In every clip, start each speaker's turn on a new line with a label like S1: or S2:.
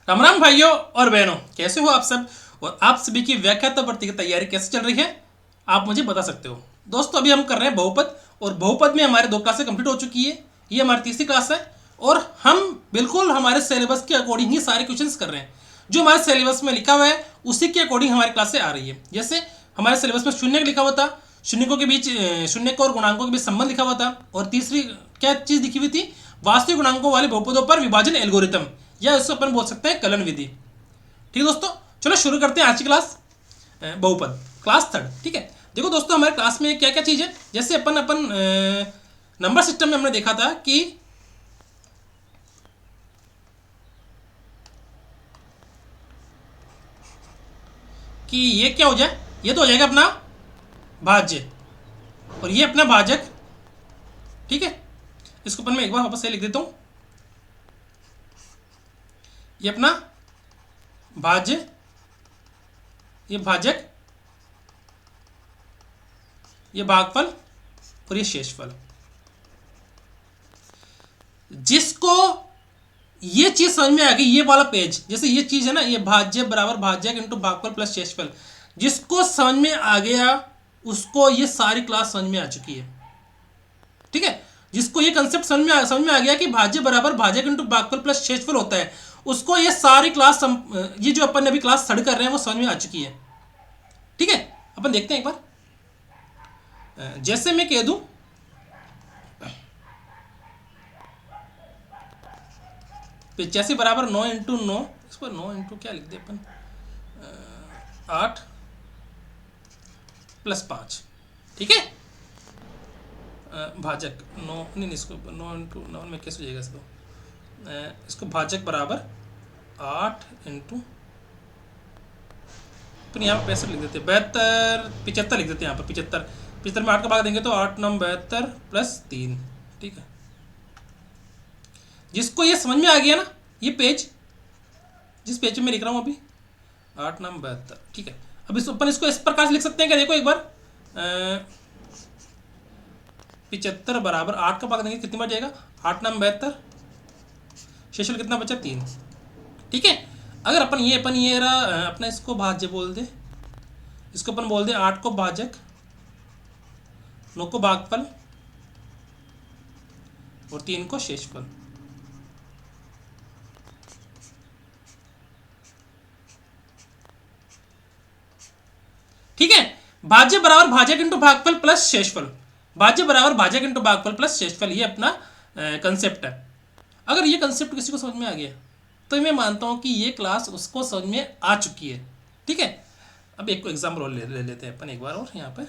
S1: राम राम भाइयों और बहनों, कैसे हो आप सब। और आप सभी की व्याख्याता भर्ती की तैयारी कैसे चल रही है, आप मुझे बता सकते हो। दोस्तों, अभी हम कर रहे हैं बहुपद, और बहुपद में हमारे 2 क्लासें कंप्लीट हो चुकी है। ये हमारी तीसरी क्लास है, और हम बिल्कुल हमारे सिलेबस के अकॉर्डिंग ही सारे क्वेश्चंस कर रहे हैं। जो हमारे सिलेबस में लिखा हुआ है उसी के अकॉर्डिंग हमारी क्लासें आ रही है। जैसे हमारे सिलेबस में शून्य लिखा हुआ था, शून्यकों के बीच शून्यकों और गुणांकों के बीच संबंध लिखा हुआ था, और तीसरी क्या चीज़ लिखी हुई थी, वास्तविक गुणांकों वाले बहुपदों पर विभाजन एल्गोरिथम, या इसको अपन बोल सकते हैं कलन विधि। ठीक है दोस्तों, चलो शुरू करते हैं आज की क्लास, बहुपद क्लास 3। ठीक है, देखो दोस्तों, हमारे क्लास में क्या क्या चीज़ है। जैसे अपन नंबर सिस्टम में हमने देखा था कि ये क्या हो जाए, ये तो हो जाएगा अपना भाज्य, और ये अपना भाजक। ठीक है, इसको अपन मैं एक बार वापस से लिख देता हूँ। ये अपना भाज्य, ये भाजक, ये भागफल, और ये शेषफल। जिसको ये चीज समझ में आ गई, ये वाला पेज, जैसे ये चीज है ना, ये भाज्य बराबर भाजक इंटू भागफल प्लस शेषफल, जिसको समझ में आ गया उसको ये सारी क्लास समझ में आ चुकी है। ठीक है, जिसको ये कंसेप्ट समझ में आ गया कि भाज्य बराबर भाजक इंटू भागफल प्लस शेषफल होता है, उसको ये सारी क्लास ये जो अपन अभी क्लास 3 कर रहे हैं वो समझ में आ चुकी है। ठीक है, अपन देखते हैं एक बार। जैसे मैं कह दूं 85 बराबर 9 इंटू 9, इसको 9 इंटू क्या लिख दे अपन, 8 प्लस 5। ठीक है, भाजक 9 नहीं, इसको 9 इंटू 9 में कैसे हो जाएगा, इसको भाजक बराबर 8 इंटू, अपन यहाँ पर 65 लिख देते हैं, 72 75 लिख देते हैं यहाँ पर। 75 में 8 का भाग देंगे तो 8 9 72 प्लस 3। ठीक है, जिसको ये समझ में आ गया ना, ये पेज जिस पेज में मैं लिख रहा हूँ अभी 8 9 72। ठीक है, अब अपन इसको इस प्रकार से लिख सकते हैं क्या, देखो एक बार, 75 बराबर 8 का भाग देंगे कितनी बार जाएगा, 8 9 72, शेषफल कितना बचा 3। ठीक है, अगर अपन ये रहा अपना, इसको भाज्य बोल दे, इसको अपन बोल दे 8 को भाजक, 9 को भागफल, और 3 को शेषफल। ठीक है, भाज्य बराबर भाजक इंटू भागफल प्लस शेषफल, भाज्य बराबर भाजक इंटू भागफल प्लस शेषफल, ये अपना कंसेप्ट है। अगर ये कंसेप्ट किसी को समझ में आ गया तो मैं मानता हूं कि ये क्लास उसको समझ में आ चुकी है। ठीक है, अब एक एग्जाम्पल और ले लेते हैं अपन एक बार, और यहाँ पे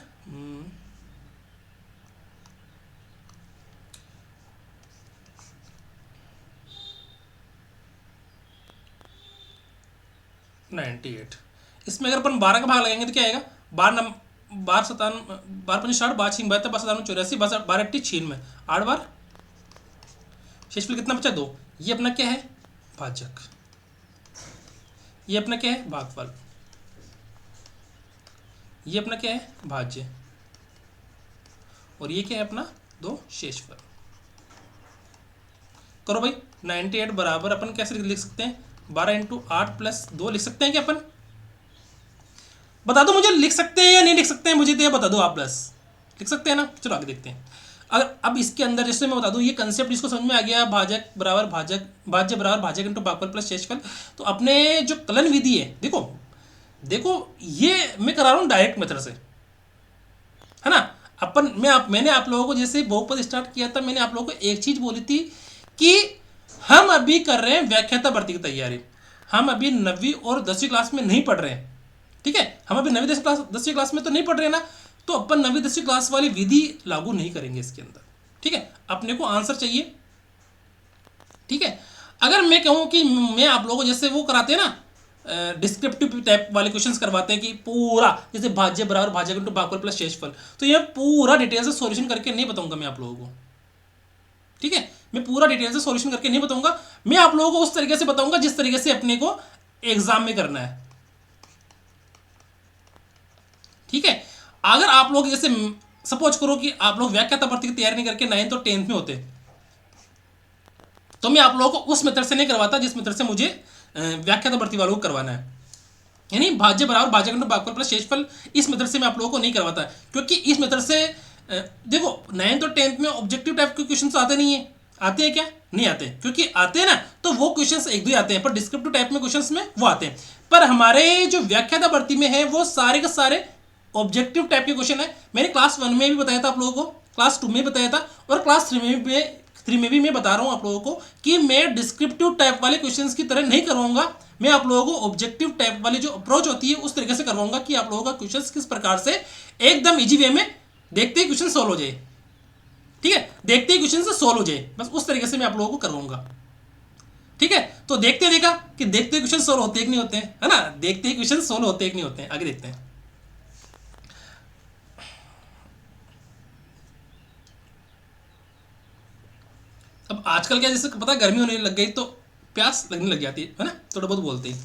S1: 98, इसमें अगर अपन 12 का भाग लगाएंगे तो क्या आएगा, 12 57 12 5 60 12 6 72 12 87 84 12 80 96, 8 बार, शेषफल कितना बचा 2। ये अपना क्या है, भाजक, ये अपना क्या है, भागफल, ये अपना क्या है, भाज्य, और ये क्या है अपना 2 शेषफल। करो भाई, 98 बराबर अपन कैसे लिख सकते हैं, 12 इंटू 8 प्लस 2 लिख सकते हैं क्या अपन, बता दो मुझे, लिख सकते हैं या नहीं लिख सकते हैं, मुझे तो ये बता दो आप, बस लिख सकते हैं ना। चलो आगे देखते हैं। अगर अब इसके अंदर जैसे मैं बता दूं, ये कंसेप्ट जिसको समझ में आ गया, भाजक बराबर भाजक, भाज्य बराबर भाजक इंटू भागफल प्लस शेषफल, तो अपने जो कलन विधि है, देखो ये मैं करा रहा हूँ डायरेक्ट मेथड से, है ना। मैंने आप लोगों को जैसे बहुपद स्टार्ट किया था, मैंने आप लोगों को एक चीज बोली थी कि हम अभी कर रहे हैं व्याख्याता भर्ती की तैयारी, हम अभी 9वीं और 10वीं क्लास में नहीं पढ़ रहे हैं। ठीक है, हम अभी 9वीं 10वीं क्लास में तो नहीं पढ़ रहे हैं ना, तो अपन 9वीं 10वीं क्लास वाली विधि लागू नहीं करेंगे इसके अंदर। ठीक है, अपने को आंसर चाहिए। ठीक है, अगर मैं कहूँ कि मैं आप लोगों को जैसे वो कराते हैं ना, डिस्क्रिप्टिव टाइप वाले क्वेश्चंस करवाते हैं कि पूरा जैसे भाज्य बराबर भाजक इंटू भागफल प्लस शेषफल, तो ये पूरा डिटेल से सॉल्यूशन करके नहीं बताऊंगा मैं आप लोगों को। ठीक है, मैं पूरा डिटेल से सॉल्यूशन करके नहीं बताऊंगा, मैं आप लोगों को उस तरीके से बताऊंगा जिस तरीके से अपने को एग्जाम में करना है। ठीक है, अगर आप लोग जैसे सपोज करो कि आप लोग व्याख्याता भर्ती की तैयारी नहीं करके 9th और 10th में होते, तो मैं आप लोगों को उस मेथड से नहीं करवाता जिस मेथड से मुझे व्याख्यातावर्ती वालों को करवाना है। यानी भाज्य बराबर भाजक इंटू भागफल प्लस शेषफल, इस मेथड से मैं आप लोगों को नहीं करवाता, क्योंकि इस मेथड से देखो 9th और 10th में ऑब्जेक्टिव टाइप के क्वेश्चन आते नहीं है। आते हैं क्या? नहीं आते, क्योंकि आते हैं ना तो वो क्वेश्चंस एक दो ही आते हैं, पर डिस्क्रिप्टिव टाइप में क्वेश्चंस में वो आते हैं। पर हमारे जो व्याख्यातावर्ती में है वो सारे के सारे ऑब्जेक्टिव टाइप के क्वेश्चन है। मैंने क्लास 1 में भी बताया था आप लोगों को, क्लास 2 में बताया था, और क्लास 3 में भी मैं बता रहा हूँ आप लोगों को कि मैं डिस्क्रिप्टिव टाइप वाले क्वेश्चंस की तरह नहीं करवाऊंगा। मैं आप लोगों को ऑब्जेक्टिव टाइप वाली जो अप्रोच होती है उस तरीके से करवाऊंगा कि आप लोगों का क्वेश्चंस किस प्रकार से एकदम इजी वे में देखते ही क्वेश्चन सॉल्व हो जाए। ठीक है, देखते ही क्वेश्चन से सॉल्व हो जाए, बस उस तरीके से मैं आप लोगों को करवाऊंगा। ठीक है, तो देखते देखा कि देखते ही क्वेश्चन सॉल्व होते कि नहीं होते हैं, है ना? देखते ही क्वेश्चन सॉल्व होते कि नहीं होते हैं। आगे देखते हैं। अब आजकल क्या, जैसे पता है गर्मी होने लग गई तो प्यास लगने लग जाती है ना, थोड़ा बहुत बोलते ही।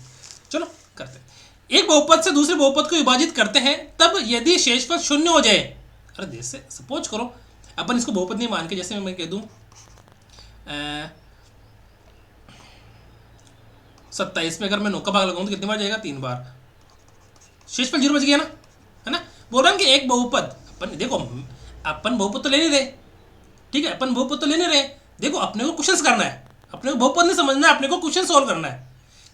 S1: चलो करते हैं। एक बहुपद से दूसरे बहुपद को विभाजित करते हैं, तब यदि शेषफल शून्य हो जाए, अरे जैसे सपोज करो अपन इसको बहुपद नहीं मान के, जैसे मैं कह दूं 27 में अगर मैं 9 का भाग लगाऊं तो कितनी बार जाएगा? 3 बार। शेषफल 0 बच गया ना, है ना? बोल रहा हूं कि एक बहुपद, अपन देखो अपन बहुपद तो ले नहीं रहे, ठीक है, अपन बहुपद तो ले नहीं रहे। देखो अपने को क्वेश्चंस करना है, अपने को बहुपद नहीं समझना है, अपने को क्वेश्चन सॉल्व करना है।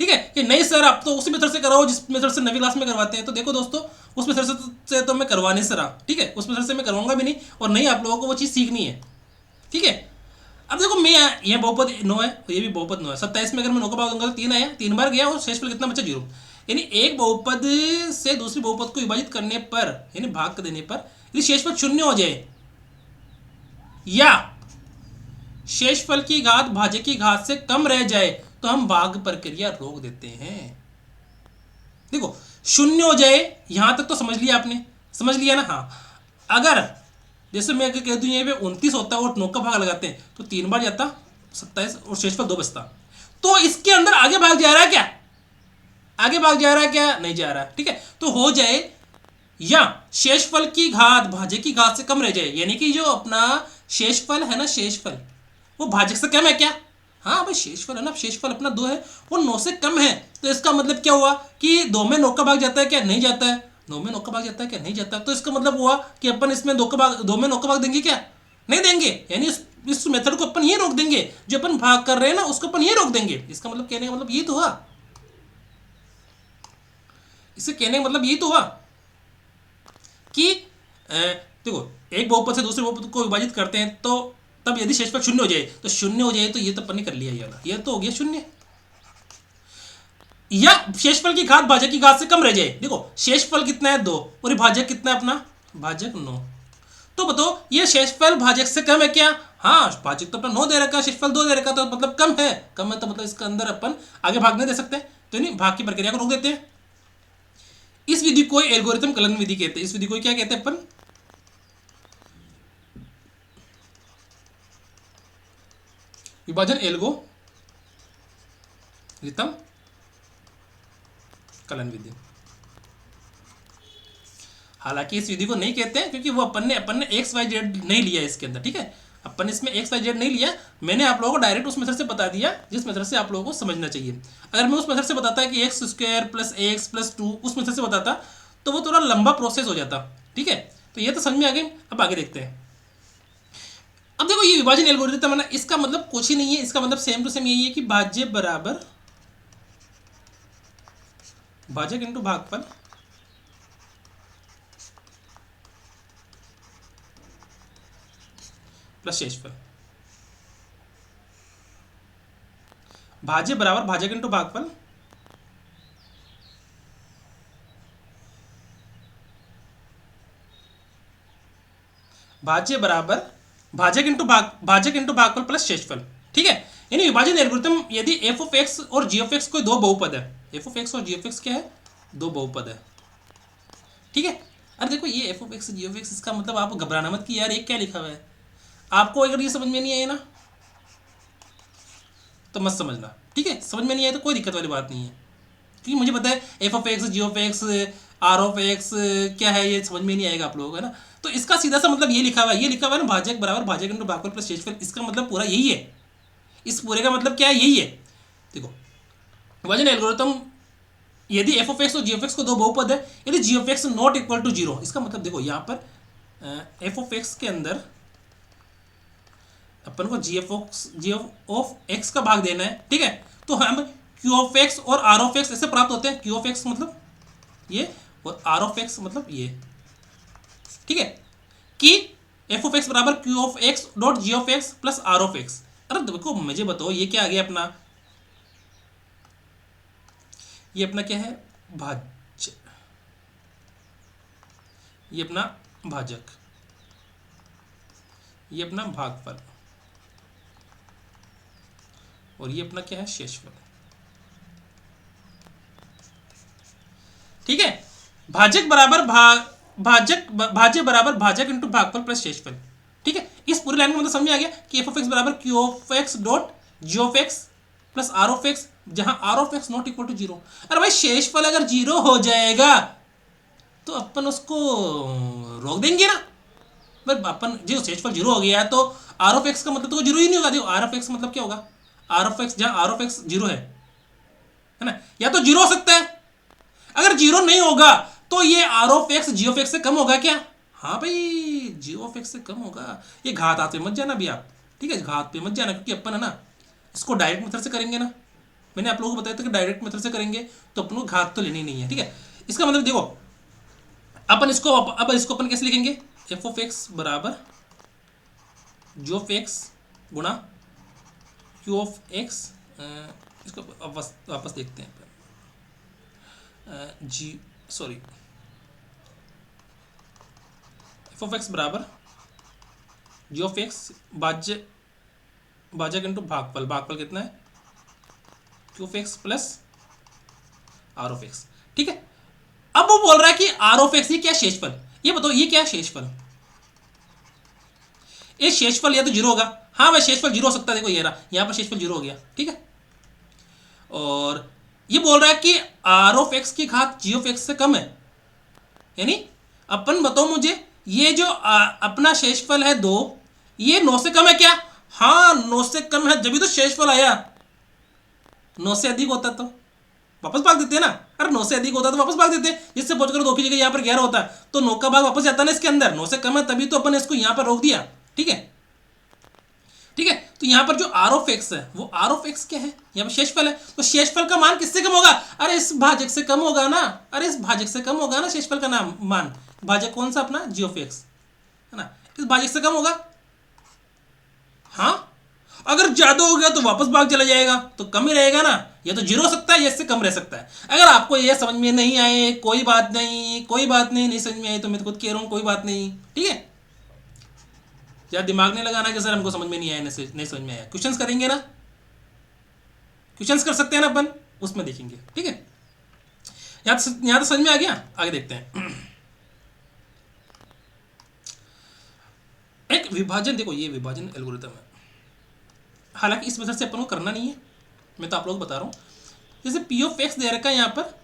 S1: ठीक है, कि नहीं सर आप तो उसी मेथड से कराओ जिस मेथड से 9वीं क्लास में करवाते हैं। तो देखो दोस्तों, उस मेथड से तो मैं करवा नहीं सरा, ठीक है, उस मेथड से मैं करवाऊंगा भी नहीं, और नहीं आप लोगों को वो चीज़ सीखनी है। ठीक है, अब देखो मैं ये बहुपद 9 है तो ये भी बहुपद 9 है। 27 में अगर मैं 9 का भाग दूंगा तो 3 आया, 3 बार गया, और शेषफल कितना बचा? 0। यानी एक बहुपद से दूसरी बहुपद को विभाजित करने पर, यानी भाग कर देने पर, यदि शेषफल शून्य हो जाए या शेषफल की घात भाज्य की घात से कम रह जाए तो हम भाग प्रक्रिया रोक देते हैं। देखो शून्य हो जाए, यहां तक तो समझ लिया आपने, समझ लिया ना? हाँ, अगर जैसे मैं कह दूं ये पे 29 होता है और 9 का भाग लगाते हैं तो 3 बार जाता 27 और शेषफल 2 बचता, तो इसके अंदर आगे भाग जा रहा है क्या? आगे भाग जा रहा है क्या? नहीं जा रहा है। ठीक है, तो हो जाए या शेषफल की घात भाज्य की घात से कम रह जाए, यानी कि जो अपना शेषफल है ना, शेषफल वो भाजक से कम है क्या? हाँ भाई शेषफल है ना, शेषफल अपना 2 है, वो 9 से कम है, तो इसका मतलब क्या हुआ कि 2 में 9 का भाग जाता है क्या? नहीं जाता है। 9 में 9 का भाग जाता है क्या? नहीं जाता। तो इसका मतलब हुआ कि अपन इसमें 2 में 9 का भाग देंगे क्या? नहीं देंगे। यानी इस मेथड को अपन ये रोक देंगे, जो अपन भाग कर रहे हैं ना उसको अपन ये रोक देंगे। इसका मतलब कहने का मतलब ये तो हुआ, इससे कहने का मतलब ये तो हुआ कि देखो एक बहुपद से दूसरे बहुपद को विभाजित करते हैं तो तब यदि शेषफल शून्य हो जाए, तो शून्य हो जाए तो ये तो अपन ने कर लिया, ये तो हो गया शून्य। या शेषफल की घात भाजक की घात से कम रह जाए। देखो शेषफल कितना है? 2, और भाजक कितना है अपना? भाजक 9। तो बताओ ये शेषफल भाजक से कम है क्या? हाँ, भाजक तो अपना 9 दे रखा, शेषफल 2 दे रखा, तो मतलब कम है। कम है तो मतलब इसके अंदर अपन आगे भाग नहीं दे सकते, तो नहीं भाग की प्रक्रिया को रोक देते हैं। इस विधि को एल्गोरिथम कलन विधि कहते हैं। इस विधि को क्या कहते हैं अपन? विभाजन एल्गोरिथम कलन विधि। हालांकि इस विधि को नहीं कहते हैं क्योंकि वो अपन ने एक्स वाई जेड नहीं लिया इसके अंदर। ठीक है, अपन इसमें एक्स वाई जेड नहीं लिया, मैंने आप लोगों को डायरेक्ट उस मेथड से बता दिया जिस मेथड से आप लोगों को समझना चाहिए। अगर मैं उस मेथड से बताता कि x square plus x plus 2 उस मेथड से बताता तो वो थोड़ा लंबा प्रोसेस हो जाता। ठीक है, तो ये तो समझ में आ गई। अब आगे देखते हैं। अब देखो ये विभाजन एल्गोरिथम है ना, इसका मतलब कुछ ही नहीं है, इसका मतलब सेम टू सेम यही है कि भाज्य बराबर भाजक इंटू भागफल प्लस शेषफल। भाज्य बराबर भाजक इंटू भागफल भाज्य बराबर भाजक इंटू भागफल प्लस शेषफल। ठीक है, यानी विभाजन एल्गोरिथम यदि एफ ऑफ एक्स और जी ऑफ एक्स कोई दो बहुपद है, एफ ऑफ एक्स और जी ऑफ एक्स क्या है? 2 बहुपद है। ठीक है, अरे देखो ये F of X G of X, इसका मतलब आप घबराना मत कि यार ये क्या लिखा हुआ है। आपको अगर ये समझ में नहीं आए ना तो मत समझना। ठीक है, समझ में नहीं आए तो कोई दिक्कत वाली बात नहीं है, क्योंकि मुझे पता है F of X G of X R of X क्या है ये समझ में नहीं आएगा आप लोगों को, है ना। तो इसका सीधा सा मतलब ये लिखा हुआ है, ये लिखा हुआ है ना भाजक बराबर भाजक इंटू भागफल प्लस शेषफल, इसका मतलब पूरा यही है। इस पूरे का मतलब क्या है, यही है। देखो विभाजन एल्गोरिथम, यदि एफ ऑफ एक्स और जी ऑफ एक्स को दो बहुपद है, यदि g of x not equal to zero, इसका मतलब देखो यहाँ पर एफ ऑफ एक्स के अंदर अपन को जी ऑफ एक्स का भाग देना है, ठीक है। तो हम क्यू ऑफ एक्स और आर ऑफ एक्स ऐसे प्राप्त होते हैं, क्यू ऑफ एक्स मतलब ये और आर ऑफ एक्स मतलब ये, ठीक है, कि एफ ऑफ एक्स बराबर Q of x dot ji of x plus are of X. अरे देखो मुझे बताओ ये क्या आ गया अपना, ये अपना क्या है, भाज्य, ये अपना भाजक, ये अपना भागफल, और ये अपना क्या है, शेषफल, ठीक है। भाजक बराबर भाज्य बराबर भाजक इंटू भागफल प्लस शेषफल, ठीक है। इस पूरी लाइन का मतलब समझ में आ गया कि एफ ऑफ एक्स बराबर Q of x dot ji of x plus are of x, जहां r of x not equal to zero. अरे भाई शेषफल अगर जीरो हो जाएगा तो अपन उसको रोक देंगे ना, बट अपन जो शेषफल जीरो हो गया तो आर ऑफ एक्स का मतलब तो जीरो ही नहीं होगा। देखो आर ऑफ एक्स मतलब क्या होगा, आर ऑफ एक्स जहां आर ऑफ एक्स जीरो है ना, या तो जीरो हो सकता है, अगर जीरो नहीं होगा तो ये R of X G of X से कम होगा क्या, हाँ भाई जी ऑफ एक्स से कम होगा। ये घात आते मत जाना भी आप, ठीक है, घात पे मत जाना, क्योंकि अपन है ना इसको डायरेक्ट मेथड से करेंगे ना, मैंने आप लोगों को बताया था कि डायरेक्ट मेथड से करेंगे तो अपन को घात तो लेनी नहीं है, ठीक है। इसका मतलब देखो अपन इसको अब इसको अपन कैसे लिखेंगे, एफ ऑफ एक्स बराबर जी ऑफ एक्स गुणा क्यू ऑफ एक्स, इसको वापस देखते हैं, G sorry, F of x बराबर जी ऑफ एक्स भाजक इंटू भागफल, भागफल कितना है, Q of x plus are of X, ठीक है। अब वो बोल रहा है कि आर ऑफ एक्स ये क्या शेषफल, ये बताओ ये क्या शेषफल, ये शेषफल या तो जीरो होगा, हाँ भाई शेषफल जीरो हो सकता है, देखो ये रहा यहां पर शेषफल जीरो हो गया, ठीक है। और ये बोल रहा है कि आर ऑफ एक्स की घात जी ऑफ एक्स से कम है, यानी अपन बताओ मुझे ये जो अपना शेषफल है दो, ये 9 से कम है क्या, हाँ 9 से कम है, जब भी तो शेषफल आया, 9 से अधिक होता तो वापस भाग देते हैं ना, अरे 9 से अधिक होता तो वापस भाग देते, जिससे पहुंच कर 2 की जगह यहाँ पर 11 होता तो 9 का भाग वापस जाता ना इसके अंदर, 9 से कम है तभी तो अपन इसको यहाँ पर रोक दिया, ठीक है, ठीक है। तो यहाँ पर जो आर ऑफ एक्स है वो आर ऑफ एक्स क्या है, यहाँ पर शेषफल है, तो शेषफल का मान किससे कम होगा, अरे इस भाजक से कम होगा ना, अरे इस भाजक से कम होगा ना शेषफल का नाम मान, भाजक कौन सा अपना जी ऑफ एक्स है ना, इस भाजक से कम होगा, हाँ अगर ज्यादा हो गया तो वापस भाग चला जाएगा तो कम ही रहेगा ना, या तो जीरो हो सकता है या इससे कम रह सकता है। अगर आपको ये समझ में नहीं आए कोई बात नहीं, कोई बात नहीं, नहीं समझ में आए तो मैं तो खुद कह रहा हूँ कोई बात नहीं, ठीक है। यार दिमाग नहीं लगाना कि सर हमको समझ में नहीं आया, नहीं समझ में आया, क्वेश्चंस करेंगे ना, क्वेश्चंस कर सकते हैं ना अपन, उसमें देखेंगे, ठीक है। यहाँ तो समझ में आ गया, आगे देखते हैं। एक विभाजन, देखो ये विभाजन एल्गोरिथम है, हालांकि इस मेथड से अपन को करना नहीं है, मैं तो आप लोग बता रहा हूं। जैसे पी ऑफ एक्स दे रखा है यहां पर,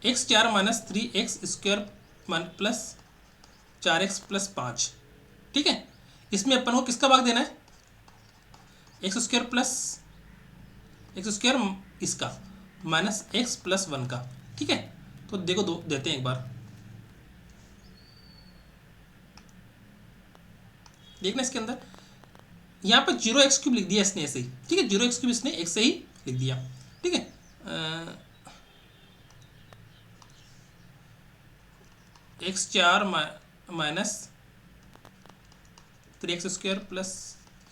S1: x4 minus 3x square plus 4x plus 5, ठीक है। इसमें अपन को किसका भाग देना है, x square plus x square इसका माइनस एक्स प्लस 1 का, ठीक है। तो देखो दो देते हैं एक बार, देखना इसके अंदर यहाँ पर 0x³ लिख दिया इसने ऐसे ही, ठीक है, 0x³ इसने एक से ही लिख दिया, ठीक है। x4 minus 3x square plus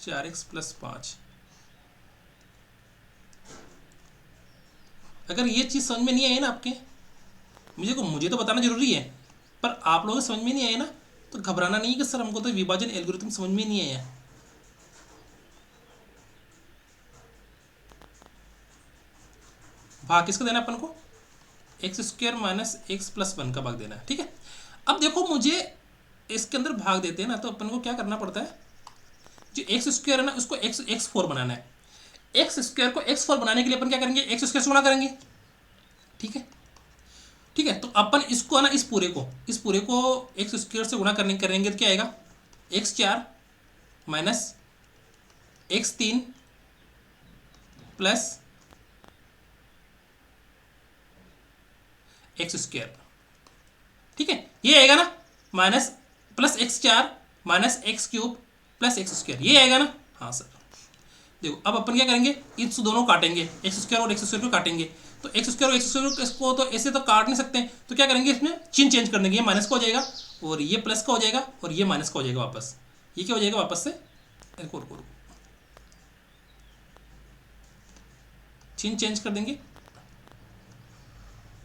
S1: 4x plus 5, अगर ये चीज़ समझ में नहीं आई ना आपके, मुझे तो बताना जरूरी है, पर आप लोगों को समझ में नहीं आया ना तो घबराना नहीं कि सर हमको तो विभाजन एल्गोरिथम समझ में नहीं आया। भाग किसका देना है अपन को, x square minus x plus 1 का भाग देना है, ठीक है। अब देखो मुझे इसके अंदर भाग देते हैं ना तो अपन को क्या करना पड़ता है, जो एक्स स्क्वायर है ना उसको x4 बनाना है, एक्स स्क्वायर को x4 बनाने के लिए अपन क्या करेंगे, एक्स स्क्वायर से गुणा करेंगे, ठीक है। ठीक है, तो अपन इसको है ना, इस पूरे को एक्स स्क्वायर से गुणा करेंगे तो क्या आएगा, x4 minus x3 plus x square. ठीक है, ये आएगा ना, minus plus x4 minus x³ plus x square, ये आएगा ना। हाँ सर, देखो अब अपन क्या करेंगे, इस दोनों काटेंगे, एक्स स्क्वायर और एक्स स्क्वायर को काटेंगे। तो एक्स स्क्वायर और एक्स स्क्वायर को तो ऐसे तो काट नहीं सकते, तो क्या करेंगे, इसमें चिन्ह चेंज कर देंगे, ये माइनस का हो जाएगा और ये प्लस का हो जाएगा और ये माइनस का हो जाएगा वापस। ये क्या हो जाएगा वापस से, चिन्ह चेंज कर देंगे।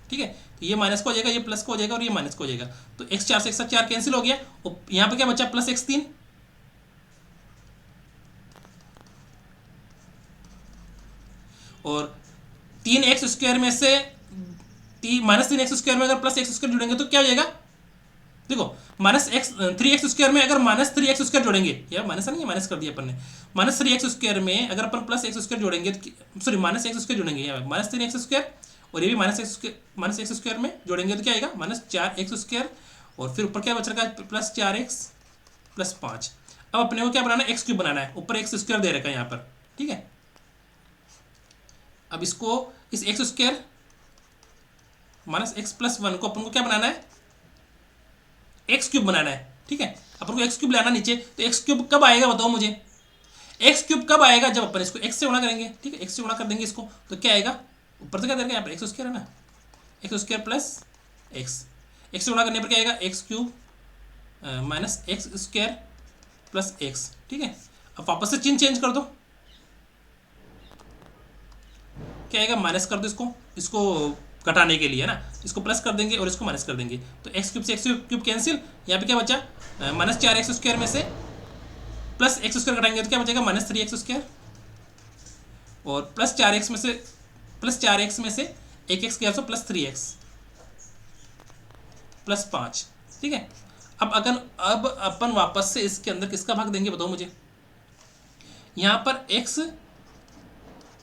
S1: ठीक है, तो ये माइनस का हो जाएगा, ये प्लस का हो जाएगा और ये माइनस का हो जाएगा। तो x4 से x4 कैंसिल हो गया और यहाँ पे क्या बचा, प्लस x3 और 3x स्क्वायर में से माइनस 3x स्क्वायर में अगर प्लस एक्स स्क्वायर जुड़ेंगे तो क्या हो जाएगा, देखो माइनस एक्स 3x स्क्वायर में अगर माइनस 3x स्क्वायर जोड़ेंगे, यार माइनस नहीं है, माइनस कर दिया अपन ने, माइनस 3x स्क्वायर में अगर अपन प्लस एक्स स्क्वायर जोड़ेंगे, सॉरी माइनस एक्स स्क्वायर जोड़ेंगे, यहाँ माइनस 3x स्क्वायर और ये भी माइनस एक्स स्क्वायर में जोड़ेंगे तो क्या आएगा, माइनस 4x स्क्वायर और फिर ऊपर क्या बच रखा है, प्लस 4x प्लस 5। अब अपने को क्या बनाना है, x³ बनाना है, ऊपर एक्स स्क्वायर दे रखा है यहाँ पर। ठीक है, अब इसको इस x square minus x plus 1 को अपन को क्या बनाना है, x³ बनाना है। ठीक है, अपन को x³ लाना नीचे, तो x³ कब आएगा बताओ मुझे, x³ कब आएगा, जब अपन इसको x से गुणा करेंगे। ठीक है, x से गुणा कर देंगे इसको, तो क्या आएगा, ऊपर तो क्या दे रखा है यहाँ पर, एक्स स्क्वायर है ना, एक्स स्क्वायर प्लस एक्स से गुणा करने पर क्या आएगा, x³ minus x square plus x. ठीक है, अब वापस से चिन्ह चेंज कर दो, क्या आएगा, माइनस कर दो इसको घटाने के लिए है ना, इसको प्लस कर देंगे और इसको माइनस कर देंगे, तो x³ से x³ कैंसिल, यहाँ पे क्या बचा, माइनस 4x स्क्वायर में से प्लस एक्स स्क्वायर घटाएंगे तो क्या बचेगा, माइनस 3x स्क्वायर और प्लस 4x में से एक एक्स गया तो प्लस 3x प्लस 5। ठीक है, अब अपन वापस से इसके अंदर किसका भाग देंगे बताओ मुझे, यहाँ पर x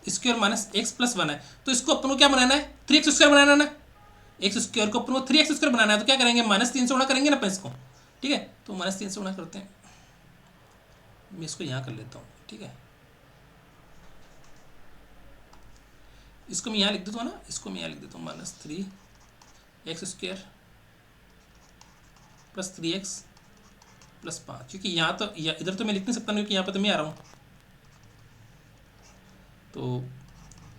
S1: square minus x plus 1 है, तो इसको अपन को क्या बनाना है, 3x स्क्वायर बनाना है ना, एक्स स्क्वायर को अपन को 3x स्क्वायर बनाना है, तो क्या करेंगे, माइनस 3 से गुणा करेंगे ना अपन इसको। ठीक है, तो माइनस 3 से गुणा करते हैं, मैं इसको यहाँ कर लेता हूँ। ठीक है, इसको मैं यहाँ लिख देता हूँ ना, इसको मैं यहाँ लिख देता हूँ, minus 3x square plus 3x plus 5, क्योंकि यहाँ तो इधर तो मैं लिख नहीं सकता क्योंकि यहाँ पर तो मैं आ रहा हूँ, तो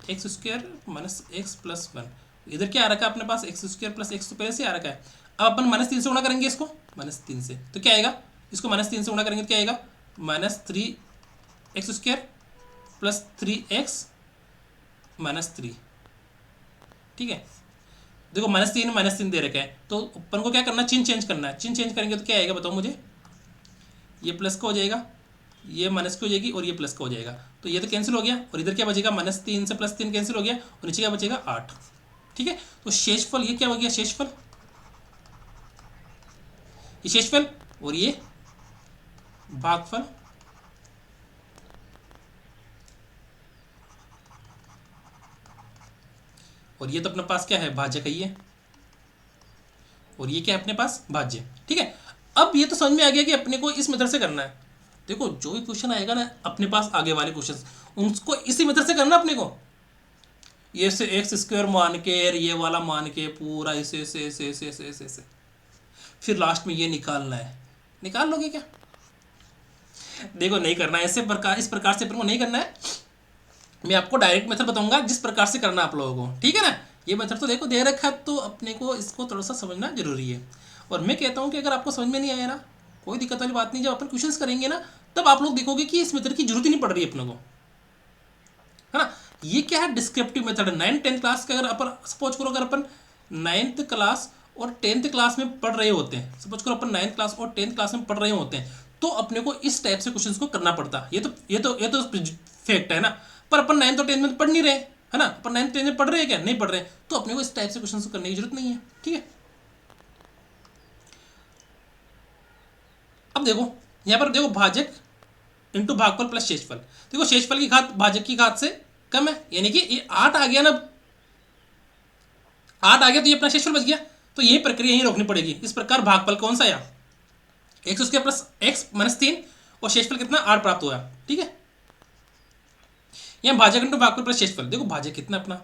S1: x square minus x plus 1, इधर क्या आ रखा है अपने पास, एक्स स्क्वायर प्लस एक्स तो पहले से आ रखा है। अब अपन माइनस 3 से गुणा करेंगे इसको, माइनस 3 से, तो क्या आएगा, इसको माइनस 3 से गुणा करेंगे तो क्या आएगा, minus 3x square plus 3x minus 3। ठीक है, देखो माइनस 3 दे रखा है, तो अपन को क्या करना है, चिन्ह चेंज करना है, चिन्ह चेंज करेंगे तो क्या आएगा बताओ मुझे, ये प्लस का हो जाएगा, ये माइनस की हो जाएगी और ये प्लस का हो जाएगा, तो ये तो कैंसिल हो गया और इधर क्या बचेगा, माइनस 3 से प्लस 3 कैंसिल हो गया और नीचे क्या बचेगा 8। ठीक है, तो शेषफल ये क्या हो गया, शेषफल, ये शेषफल और ये भागफल, और ये तो अपने पास क्या है, भाज्य ही है, और ये क्या है अपने पास, भाज्य। ठीक है, अब ये तो समझ में आ गया कि अपने को इस मेथड से करना है। देखो जो भी क्वेश्चन आएगा ना अपने पास आगे वाले क्वेश्चन, उनको इसी मेथड से करना अपने को, ये से एक्स स्क्वायर मान के ये वाला मान के पूरा ऐसे ऐसे ऐसे ऐसे ऐसे ऐसे ऐसे, फिर लास्ट में ये निकालना है, निकाल लोगे क्या, देखो नहीं करना है, इस प्रकार से अपन को नहीं करना है, मैं आपको डायरेक्ट मेथड बताऊंगा जिस प्रकार से करना आप लोगों को। ठीक है ना, ये मेथड तो देखो दे रखा है, तो अपने को इसको थोड़ा सा समझना जरूरी है। और मैं कहता हूँ कि अगर आपको समझ में नहीं आया ना, कोई दिक्कत वाली बात नहीं, जब अपन क्वेश्चंस करेंगे ना तब आप लोग देखोगे कि इस मेथड की जरूरत ही नहीं पड़ रही है अपने को, है ना। ये क्या है, डिस्क्रिप्टिव मेथड है। 9th-10th क्लास का अगर अपन सपोज करो, अगर अपन 9th क्लास और 10th क्लास में पढ़ रहे होते हैं, सपोज करो अपन 9th क्लास और 10th क्लास में पढ़ रहे होते हैं, तो अपने को इस टाइप से क्वेश्चंस को करना पड़ता। ये तो फैक्ट है ना, पर अपन 9th और 10th में पढ़ नहीं रहे, है ना, अपन 9th 10th में पढ़ रहे हैं क्या, नहीं पढ़ रहे, तो अपने को इस टाइप से क्वेश्चंस करने की जरूरत नहीं है। ठीक है, अब देखो यहाँ पर देखो, भाजक इंटू भागफल प्लस शेषफल, देखो शेषफल की घात भाजक की घात से कम है, यानी कि ये 8 आ गया ना, 8 आ गया तो ये अपना शेषफल बच गया, तो यही प्रक्रिया यहीं रोकनी पड़ेगी। इस प्रकार भागफल कौन सा आया, x square plus x minus 3 और शेषफल कितना 8 प्राप्त हुआ। ठीक है, यहाँ भाजक इंटू भागफल प्लस शेषफल, देखो भाजक कितना अपना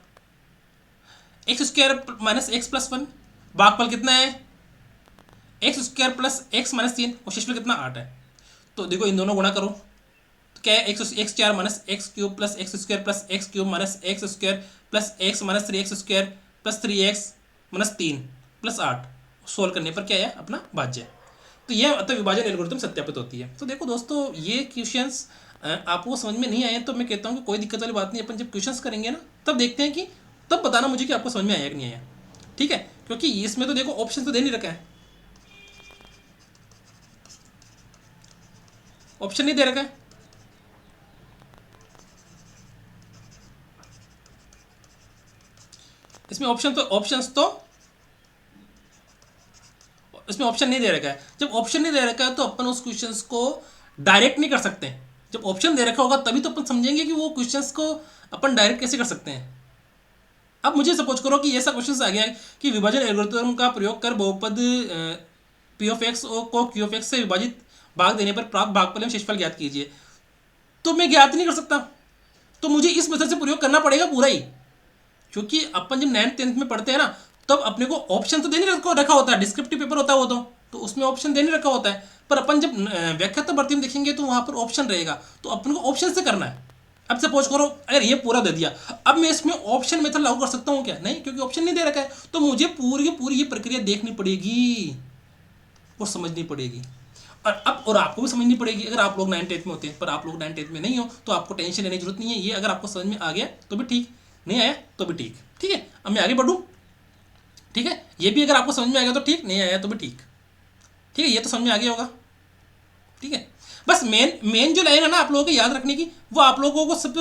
S1: x square minus x plus 1, भागफल कितना है x square plus x minus 3 और शेषफल कितना 8 है। तो देखो इन दोनों गुणा करो तो क्या है एक्स चार minus x cube plus x square plus x cube minus x square plus x minus 3x square plus 3x minus 3 plus 8, solve करने पर क्या है अपना भाज्य। तो यह मतलब विभाजन एल्गोरिथम सत्यापित होती है। तो देखो दोस्तों ये क्वेश्चंस आपको समझ में नहीं आए तो मैं कहता हूँ कि कोई दिक्कत वाली बात नहीं, अपन जब क्वेश्चंस करेंगे ना तब देखते हैं कि तब बताना मुझे कि आपको समझ में आया कि नहीं आया। ठीक है, क्योंकि इसमें तो देखो ऑप्शन तो दे नहीं रखा है, ऑप्शन नहीं दे रखा है। इसमें इसमें ऑप्शन नहीं दे रखा है। जब ऑप्शन नहीं दे रखा है तो अपन उस क्वेश्चंस को डायरेक्ट नहीं कर सकते। जब ऑप्शन दे रखा होगा तभी तो अपन समझेंगे कि वो क्वेश्चंस को अपन डायरेक्ट कैसे कर सकते हैं। अब मुझे सपोज करो कि ऐसा क्वेश्चन आ गया है कि विभाजन एल्गोरिथम का प्रयोग कर बहुपद पी ऑफ एक्स को क्यू ऑफ एक्स से विभाजित भाग देने पर प्राप्त भागफल एवं शेषफल ज्ञात कीजिए। तो मैं ज्ञात नहीं कर सकता, तो मुझे इस मेथड से प्रयोग करना पड़ेगा पूरा ही, क्योंकि अपन जब 9th 10th में पढ़ते हैं ना तब अपने को ऑप्शन तो देने रखा होता है, डिस्क्रिप्टिव पेपर होता है वो तो उसमें ऑप्शन देने रखा होता है। पर अपन जब व्याख्यात्मक भर्ती में देखेंगे तो वहाँ पर ऑप्शन रहेगा, तो अपन को ऑप्शन से करना है। अब सपोज करो अगर ये पूरा दे दिया, अब मैं इसमें ऑप्शन मेथड लागू कर सकता हूँ क्या, नहीं, क्योंकि ऑप्शन नहीं दे रखा है। तो मुझे पूरी की पूरी ये प्रक्रिया देखनी पड़ेगी और समझनी पड़ेगी, और आपको भी समझनी पड़ेगी। अगर आप लोग 9th 10th में होते हैं, पर आप लोग 9th 10th में नहीं हो तो आपको टेंशन लेने की जरूरत नहीं है। ये अगर आपको समझ में आ गया तो भी ठीक, नहीं आया तो भी ठीक। ठीक है, अब मैं आगे बढ़ूँ। ठीक है, ये भी अगर आपको समझ में आ गया तो ठीक, नहीं आया तो भी ठीक। ठीक है, ये तो समझ में आ गया होगा। ठीक है, बस मेन जो लाइन है ना आप लोगों को याद रखने की, वो आप लोगों को सिर्फ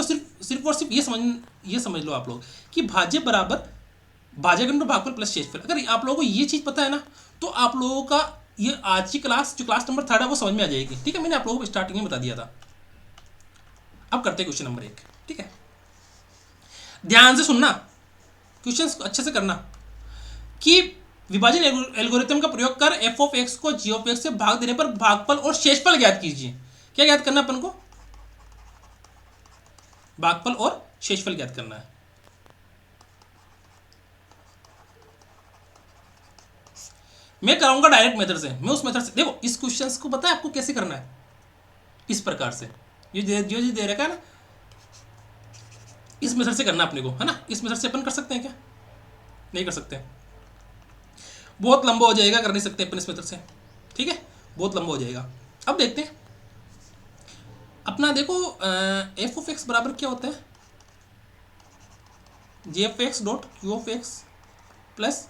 S1: और सिर्फ ये समझ लो आप लोग कि भाज्य बराबर भाजक इंटू भागफल प्लस शेषफल। अगर आप लोगों को ये चीज़ पता है ना तो आप लोगों का ये आज की क्लास जो क्लास नंबर 3 है वो समझ में आ जाएगी। ठीक है, मैंने आप लोगों को स्टार्टिंग में बता दिया था। अब करते हैं क्वेश्चन नंबर 1। ठीक है, ध्यान से सुनना, क्वेश्चन अच्छे से करना कि विभाजन एल्गोरिथम का प्रयोग कर एफ ऑफ एक्स को जी ऑफ एक्स से भाग देने पर भागफल और शेषफल ज्ञात कीजिए। क्या ज्ञात करना अपन को, भागफल और शेषफल ज्ञात करना है। मैं कराऊंगा डायरेक्ट मेथड से, मैं उस मेथड से, देखो इस क्वेश्चंस को पता है आपको कैसे करना है, इस प्रकार से ये जो दे रखा है ना इस मेथड से करना अपने को, है ना। इस मेथड से अपन कर सकते हैं क्या, नहीं कर सकते, बहुत लंबा हो जाएगा, कर नहीं सकते अपन इस मेथड से। ठीक है, बहुत लंबा हो जाएगा। अब देखते हैं अपना, देखो एफ ऑफ एक्स बराबर क्या होता है, g f x dot q of x plus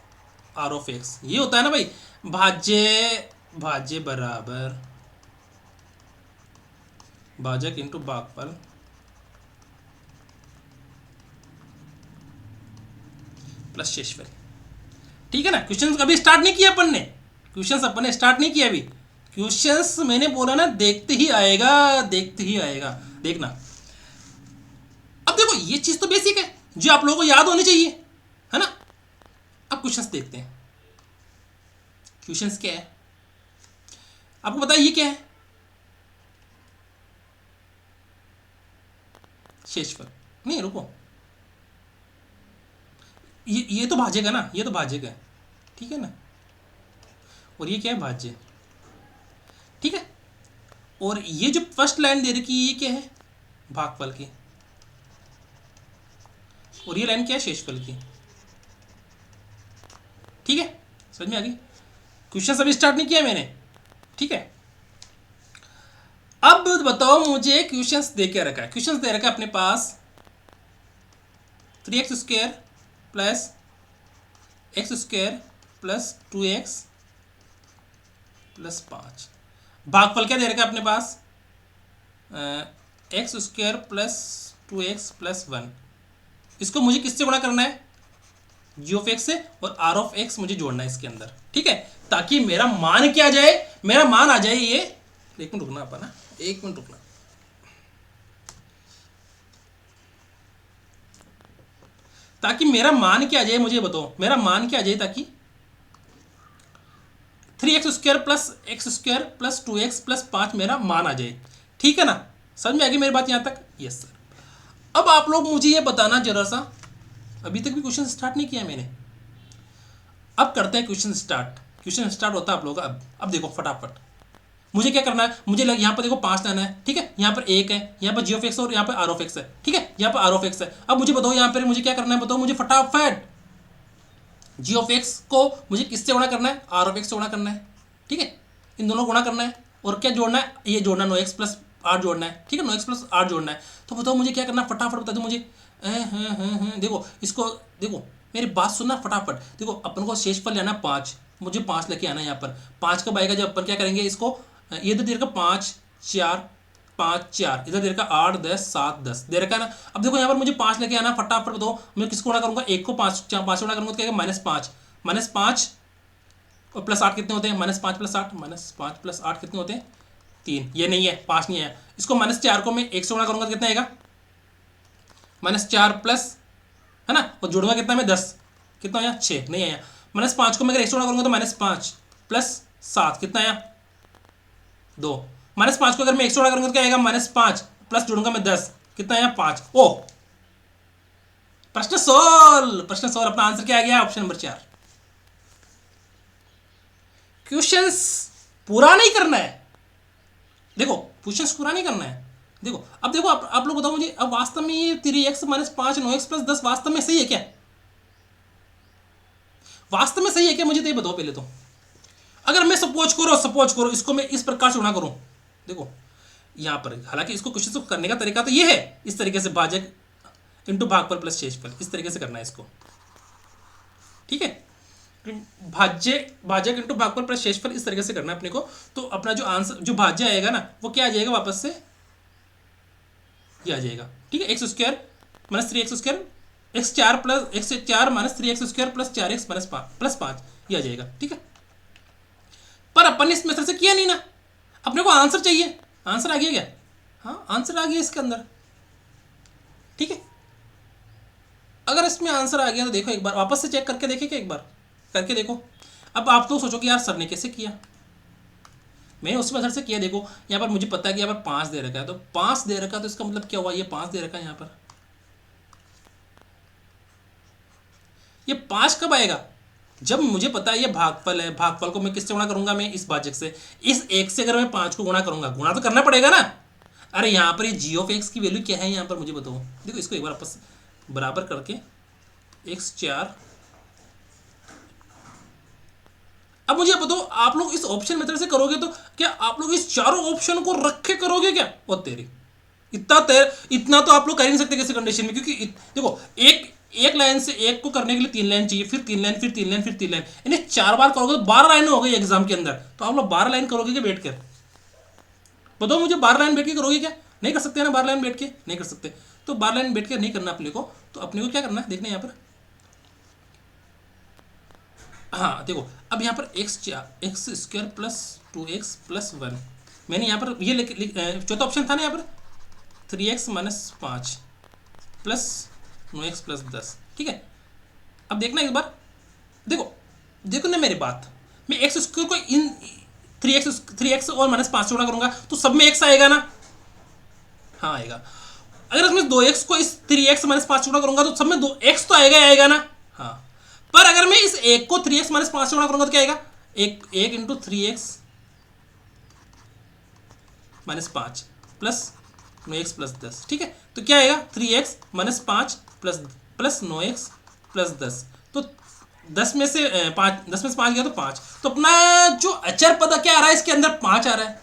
S1: are of x, ये होता है ना भाई। भाज्य बराबर भाजक इंटू भागफल प्लस शेषफल। ठीक है ना, क्वेश्चन अभी स्टार्ट नहीं किया अपन ने, क्वेश्चन अपन ने स्टार्ट नहीं किया अभी। क्वेश्चंस मैंने बोला ना देखते ही आएगा, देखते ही आएगा, देखना। अब देखो ये चीज तो बेसिक है जो आप लोगों को याद होनी चाहिए, है ना। अब क्वेश्चंस देखते हैं, क्वेश्चंस क्या है आपको बताइए, ये क्या है, शेषफल। नहीं रुको, ये तो भाज्य का ना, ये तो भाज्य का है, ठीक है ना। और ये क्या है, भाज्य। ठीक है, और ये जो फर्स्ट लाइन दे रखी है ये क्या है, भागफल की, और ये लाइन क्या है, शेषफल की। ठीक है, समझ में आ गई। क्वेश्चन अभी स्टार्ट नहीं किया मैंने। ठीक है, अब बताओ मुझे क्वेश्चंस दे क्या रखा है। क्वेश्चंस दे रखा है अपने पास 3x square plus x square plus 2x plus 5। भागफल क्या दे रखा है अपने पास, x square plus 2x plus 1। इसको मुझे किससे गुणा करना है, जी ऑफ एक्स से, और आर ऑफ एक्स मुझे जोड़ना है इसके अंदर। ठीक है, ताकि मेरा मान क्या आ जाए, मेरा मान आ जाए ये, एक मिनट रुकना अपना, एक मिनट रुकना। ताकि मेरा मान क्या आ जाए, मुझे बताओ मेरा मान क्या आ जाए, ताकि 3x² plus x² plus 2x plus 5 मेरा मान आ जाए। ठीक है ना, समझ में आ गई मेरी बात यहाँ तक? Yes sir. अब आप लोग मुझे ये बताना जरा सा, अभी तक भी क्वेश्चन स्टार्ट नहीं किया मैंने, अब करते हैं क्वेश्चन स्टार्ट। क्वेश्चन स्टार्ट होता है आप लोगों का अब देखो फटाफट मुझे क्या करना है, मुझे यहाँ पर देखो 5 लाना है, ठीक है, यहाँ पर 1 है, यहाँ पर g(x) और यहाँ पर r(x) है, ठीक है, यहाँ पर r(x) है। अब मुझे बताओ यहाँ पर मुझे क्या करना है, बताओ मुझे फटाफट। g(x) को मुझे किससे गुणा करना है, r(x) से गुणा करना है, ठीक है, इन दोनों गुणा करना है, और क्या जोड़ना है, ये जोड़ना 9x प्लस 8 जोड़ना है, ठीक है, 9x प्लस 8 जोड़ना है। तो बताओ मुझे क्या करना है, फटाफट बता दो मुझे। देखो इसको, देखो मेरी बात सुनना फटाफट। देखो अपन को शेषफल लेना 5, मुझे 5 लेके आना है यहाँ पर। 5 कब आएगा, जब अपन क्या करेंगे इसको, ये इधर दे रखा 5 4 5 4, इधर दे रखा 8 10 7 10 दे रखा है ना। अब देखो यहाँ पर मुझे 5 लेके आना, फटाफट बताओ मैं किसको गुणा करूँगा, 1 को 5 गुणा करूँगा तो क्या -5 और प्लस 8 कितने होते हैं, -5 प्लस 8, -5 प्लस 8 कितने होते हैं, 3। ये नहीं है, 5 नहीं है। इसको -4 को मैं 1 से गुणा करूँगा तो कितना आएगा, -4 प्लस, है ना, और जोड़ूंगा कितना मैं 10, कितना आया 6, नहीं आया। -5 को मैं अगर 1 से गुणा करूँगा तो -5 प्लस 7 कितना आया 2। -5 को अगर मैं 1 से गुणा करूँगा तो क्या आएगा, -5 प्लस जोड़ूंगा मैं 10 कितना आया 5। ओ प्रश्न सोल्व। अपना आंसर क्या आ गया, ऑप्शन नंबर 4। क्वेश्चंस पूरा नहीं करना है, देखो क्वेश्चंस पूरा नहीं करना है। देखो अब देखो आप लोग बताओ मुझे, अब वास्तव में ये 3x - 5 9x प्लस 10 वास्तव में सही है क्या, वास्तव में सही है क्या, मुझे तो ये बताओ पहले तो। अगर मैं सपोज करो इसको मैं इस प्रकार से गुणा करूं, देखो यहां पर, हालांकि इसको क्वेश्चन को करने का तरीका तो ये है, इस तरीके से भाजक इंटू भागफल प्लस शेषफल, इस तरीके से करना है इसको, ठीक है, भाजक इंटू भागफल प्लस शेषफल इस तरीके से करना है अपने को। तो अपना जो आंसर, जो भाज्य आएगा ना, वो क्या आ जाएगा वापस से, ये आ जाएगा, ठीक है, x² - 3x², x4 - 3x² plus 4x plus 5 ये आ जाएगा, ठीक है। पर अपन ने इस मेथड से किया नहीं ना, अपने को आंसर चाहिए। आंसर आ गया क्या, हाँ आंसर आ गया इसके अंदर, ठीक है। अगर इसमें आंसर आ गया तो देखो एक बार वापस से चेक करके देखें क्या, एक बार करके देखो। अब आप तो सोचो कि यार सर ने कैसे किया, मैंने उस मेथड से किया। देखो यहाँ पर मुझे पता है कि यहाँ पर 5 दे रखा है, तो 5 दे रखा है तो इसका मतलब क्या हुआ, ये 5 दे रखा है यहाँ पर, ये 5 कब आएगा, जब मुझे पता है ये भागफल है। भागफल को मैं किससे गुणा करूंगा, मैं इस भाजक से, इस 1 से अगर मैं 5 को गुणा करूंगा, गुणा तो करना पड़ेगा ना। अरे यहाँ पर ये g(x) की वैल्यू क्या है यहाँ पर मुझे बताओ। देखो इसको एक बार वापस बराबर करके x4, अब मुझे बताओ आप लोग इस ऑप्शन मेथड से करोगे तो क्या आप लोग इस चारों ऑप्शन को रख के करोगे क्या, वो तेरी इतना तो आप लोग कर ही नहीं सकते किसी कंडीशन में, क्योंकि देखो एक लाइन से एक को करने के लिए 3 लाइन चाहिए, फिर 3 लाइन, फिर 3 लाइन, फिर 3 लाइन, इन्हें 4 बार करोगे तो 12 लाइन हो गई एग्जाम के अंदर। तो आप लोग 12 लाइन करोगे क्या बैठ कर, बताओ मुझे 12 लाइन बैठ के करोगे क्या, नहीं कर सकते ना, 12 लाइन बैठ के नहीं कर सकते। तो 12 लाइन बैठ के नहीं करना अपने को, तो अपने को क्या करना है देखना यहाँ पर, हाँ देखो अब यहाँ पर x² प्लस 2x प्लस 1, मैंने यहाँ पर ये चौथा ऑप्शन था ना यहाँ पर 3x - 5 प्लस 9x प्लस 10, ठीक है। अब देखना एक बार, देखो ना मेरी बात, मैं x² को इन 3x और -5 से गुणा करूंगा तो सब में x आएगा ना, हाँ आएगा। अगर इसमें 2x को इस 3x - 5 से गुणा करूंगा तो सब में 2x तो आएगा ना, हाँ। पर अगर मैं इस 1 को 3x - 5 से गुणा करूंगा तो क्या आएगा, 1 into 3x - 5 plus 9x plus 10, ठीक है। तो क्या आएगा 3x - 5 प्लस 9x प्लस 10, तो 10 में से 5 गया तो 5, तो अपना जो अचर पद क्या आ रहा है इसके अंदर 5 आ रहा है।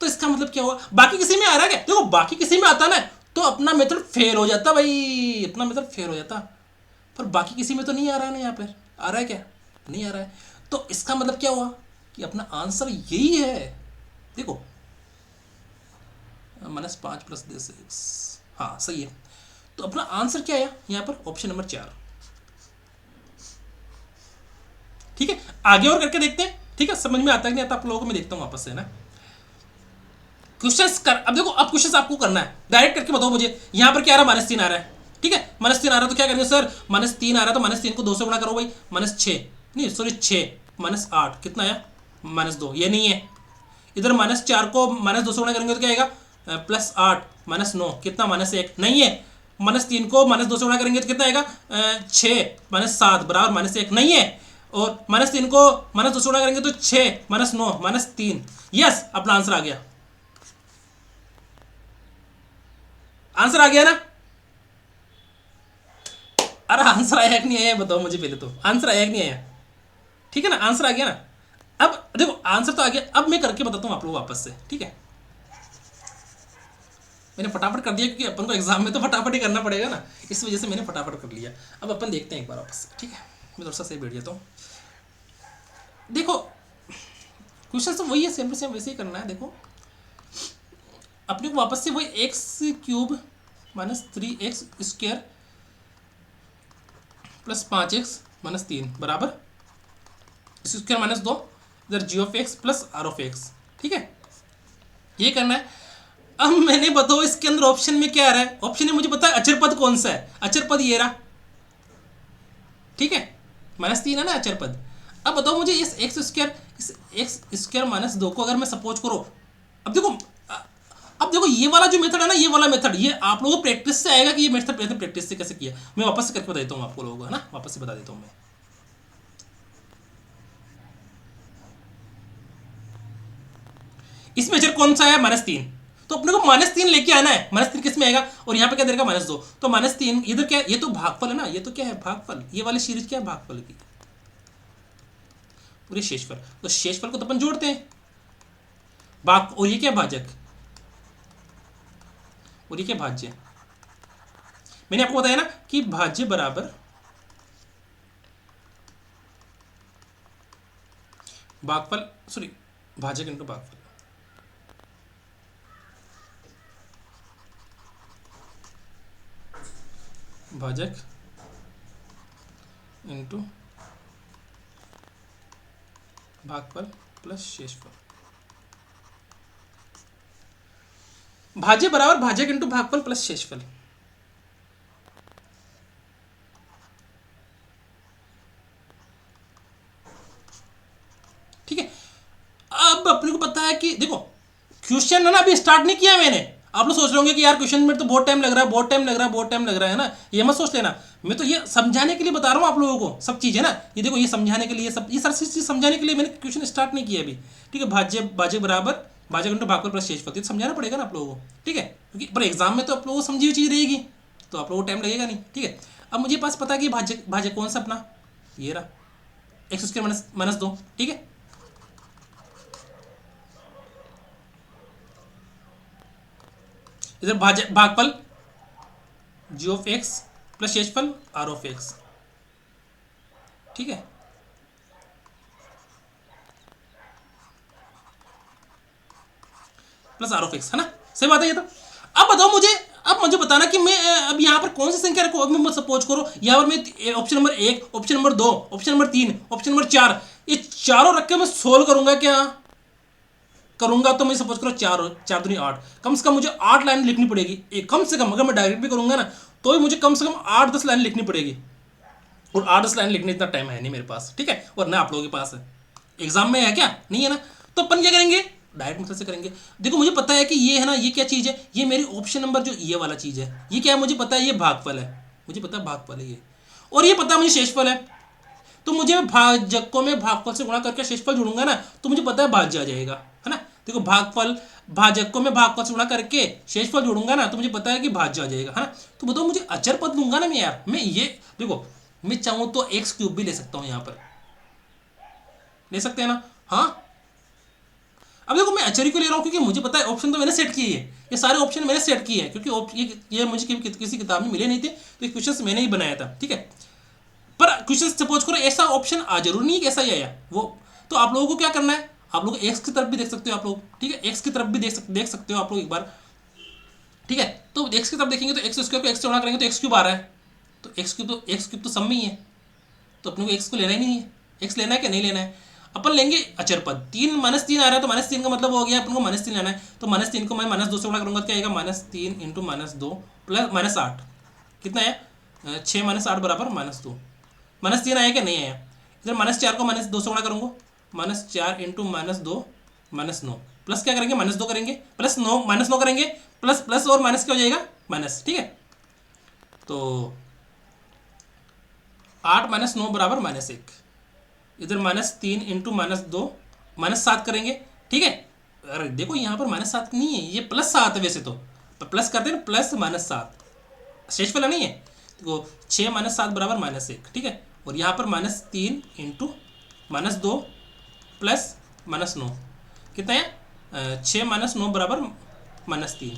S1: तो इसका मतलब क्या हुआ, बाकी किसी में आ रहा है क्या, देखो बाकी किसी में आता ना तो अपना मेथड फेल हो जाता भाई, अपना मेथड फेल हो जाता, पर बाकी किसी में तो नहीं आ रहा है ना, यहाँ पर आ रहा है क्या, नहीं आ रहा है। तो इसका मतलब क्या हुआ कि अपना आंसर यही है, देखो -5 प्लस 10x, हाँ सही है। तो अपना आंसर क्या आया यहाँ पर, ऑप्शन नंबर 4, ठीक है। आगे और करके देखते हैं, ठीक है, समझ में आता है नहीं आता आप लोगों को, मैं देखता हूँ वापस से ना क्वेश्चंस कर। अब देखो अब क्वेश्चंस आपको करना है, डायरेक्ट करके बताओ मुझे, यहाँ पर क्या आ रहा है -3 आ रहा है, ठीक है, -3 आ रहा तो क्या करेंगे सर, -3 आ रहा तो -3 को 2 से गुणा करो भाई, -6 नहीं सॉरी 6 -8 कितना आया, -2, ये नहीं है। इधर -4 को -2 से गुणा करेंगे तो क्या आएगा, +8 -9 कितना, -1 नहीं है। -3 को -2 से गुणा करेंगे तो कितना आएगा, 6 -7 बराबर -1 नहीं है। और -3 को -2 से गुणा करेंगे तो 6 -9 -3। यस, अपना आंसर आ गया, आंसर आ गया ना। अरे आंसर आया कि नहीं आया बताओ मुझे पहले, तो आंसर आया कि नहीं आया, ठीक है ना, आंसर आ गया ना। अब देखो आंसर तो आ गया, अब मैं करके बताता हूँ आप लोग वापस से, ठीक है। मैंने फटाफट कर दिया क्योंकि अपन को एग्जाम में तो फटाफट ही करना पड़ेगा ना, इस वजह से मैंने फटाफट कर लिया। अब अपन देखते हैं एक बार वापस से, ठीक है। मैं थोड़ा सा सही बैठ जाता हूँ। देखो क्वेश्चन तो वही है, सेम टू सेम वैसे ही करना है। देखो अपने को वापस से वही x³ -3x² + 5x - 3 बराबर x² - 2 इधर g(x) + r(x), ठीक है, ये करना है। अब मैंने बताओ इसके अंदर ऑप्शन में क्या आ रहा है, ऑप्शन में मुझे पता है अचर पद कौन सा है, अचर पद ये रहा, ठीक है, -3 है ना अचर पद। अब बताओ मुझे इस x², इस x² - 2 को अगर मैं सपोज करो, अब देखो अब देखो ये वाला जो मेथड है ना, ये वाला मेथड, ये आप लोगों को प्रैक्टिस से आएगा कि ये मेथड प्रैक्टिस से कैसे किया। मैं वापस से करके बता देता हूँ आपको लोगों को, है ना, वापस से बता देता हूँ मैं। इसमें अचर कौन सा है, -3, तो अपने को -3 लेके आना है। -3 किस में आएगा, और यहाँ पे क्या देगा, -2, तो -3 इधर क्या है, ये तो भागफल है ना, ये तो क्या है भागफल, ये वाली सीरीज क्या है भागफल की, पूरी शेषफल, तो शेषफल को तो अपन जोड़ते हैं भाग, और ये क्या भाजक, और ये क्या भाज्य। मैंने आपको बताया ना कि भाज्य बराबर भागफल, सॉरी भाजक इंटू भागफल, भाजक इंटू भागफल प्लस शेषफल, भाज्य बराबर भाजक इंटू भागफल प्लस शेषफल। ठीक है, अब अपने को पता है कि देखो क्वेश्चन है ना, अभी स्टार्ट नहीं किया मैंने। आप लोग सोच रहे होंगे कि यार क्वेश्चन में तो बहुत टाइम लग रहा है, बहुत टाइम लग रहा है, बहुत टाइम लग रहा है ना, ये मत सोच लेना। मैं तो ये समझाने के लिए बता रहा हूँ आप लोगों को सब चीज़, है ना। ये देखो ये समझाने के लिए, सब ये सारी चीज़ समझाने के लिए मैंने क्वेश्चन स्टार्ट नहीं किया अभी, ठीक है। भाज्य भाजक बराबर भाजक इंटू भागफल प्लस शेषफल, तो समझाना पड़ेगा ना आप लोगों को, ठीक है, क्योंकि पर एग्जाम में तो आप लोगों को समझी हुई चीज़ रहेगी, तो आप लोगों को टाइम लगेगा नहीं, ठीक है। अब मुझे पास पता है कि भाजक भाजक कौन सा अपना, ये रहा x² - 2, ठीक है। इधर भागफल g(x) प्लस शेषफल r(x), ठीक है। प्लस r(x), है ना, सही बात है ये तो। अब बताओ मुझे, अब मुझे बताना कि मैं अब यहाँ पर कौन सी संख्या रखूँ। अब मैं सपोज करो यहाँ पर मैं option number 1, option number 2, option number 3, option number 4, ये चारों रख के मैं सोल्व करूंगा, क्या करूंगा, तो मैं सपोज करो 4 दूनी 8, कम से कम मुझे 8 लाइन लिखनी पड़ेगी, कम से कम। अगर मैं डायरेक्ट भी करूंगा ना तो भी मुझे कम से कम 8-10 लाइन लिखनी पड़ेगी, और 8-10 लाइन लिखने इतना टाइम है नहीं मेरे पास, ठीक है, और ना आप लोगों के पास है। एग्जाम में है क्या, नहीं है ना, तो अपन क्या करेंगे, डायरेक्ट मेथड से करेंगे। देखो मुझे पता है कि ये है ना, ये क्या चीज़ है, ये मेरी ऑप्शन नंबर जो ये वाला चीज़ है, ये क्या है मुझे पता है, ये भागफल है, मुझे पता है भागफल है ये, और ये पता है मुझे शेषफल है। तो मुझे भाजक को मैं भागफल से गुणा करके शेषफल जोड़ूंगा ना, तो मुझे पता है भाज्य आ जाएगा, है ना। देखो भागफल, भाजक को मैं भागफल से गुणा करके शेषफल जोड़ूंगा ना, तो मुझे पता है कि भाज्य आ जाएगा, है ना। तो बताओ मुझे अचर पद लूंगा ना मैं, यार मैं ये देखो, मैं चाहूँ तो x³ भी ले सकता हूँ, यहाँ पर ले सकते हैं ना, हाँ। अब देखो मैं अचर ही को ले रहा हूँ क्योंकि मुझे पता है ऑप्शन तो मैंने सेट किए हैं, ये सारे ऑप्शन मैंने सेट किए हैं, क्योंकि ये मुझे किसी किताब में मिले नहीं थे, तो ये क्वेश्चन मैंने ही बनाया था, ठीक है। पर क्वेश्चन सपोज करो ऐसा ऑप्शन आ, जरूर नहीं है कि ऐसा ही आया वो, तो आप लोगों को क्या करना है, आप लोग एक्स की तरफ भी देख सकते हो आप लोग, ठीक है, एक्स की तरफ भी देख सकते हो आप लोग एक बार, ठीक है। तो एक्स की तरफ देखेंगे तो x² को x से गुणा करेंगे तो x³ आ रहा है, तो x³ तो सब में ही है, तो अपने को x को लेना ही नहीं है, x लेना है क्या नहीं लेना है। अपन लेंगे अचर पद, 3 -3 आ रहा है, तो -3 का मतलब हो गया अपन को -3 लेना है, तो -3 को मैं -2 से गुणा करूंगा, क्या आएगा, -3 × -2 प्लस -8, कितना आया 6 माइनस 8 बराबर -2। -3 आया क्या? नहीं आया। इधर -4 को -2 से गुणा करूँगा, -4 इंटू -2 -9 प्लस क्या करेंगे -2 करेंगे प्लस -9 करेंगे प्लस प्लस और माइनस क्या हो जाएगा माइनस। ठीक है, तो 8 - 9 बराबर -1। इधर -3 इंटू -2 -7 करेंगे। ठीक है, अरे देखो यहाँ पर -7 नहीं है, ये +7 है वैसे तो प्लस करते हैं ना, प्लस -7 शेष वाला नहीं है। देखो 6 - 7 बराबर -1। ठीक है, और यहाँ पर -3 इंटू -2 प्लस -9 कितना है 6 - 9 बराबर -3।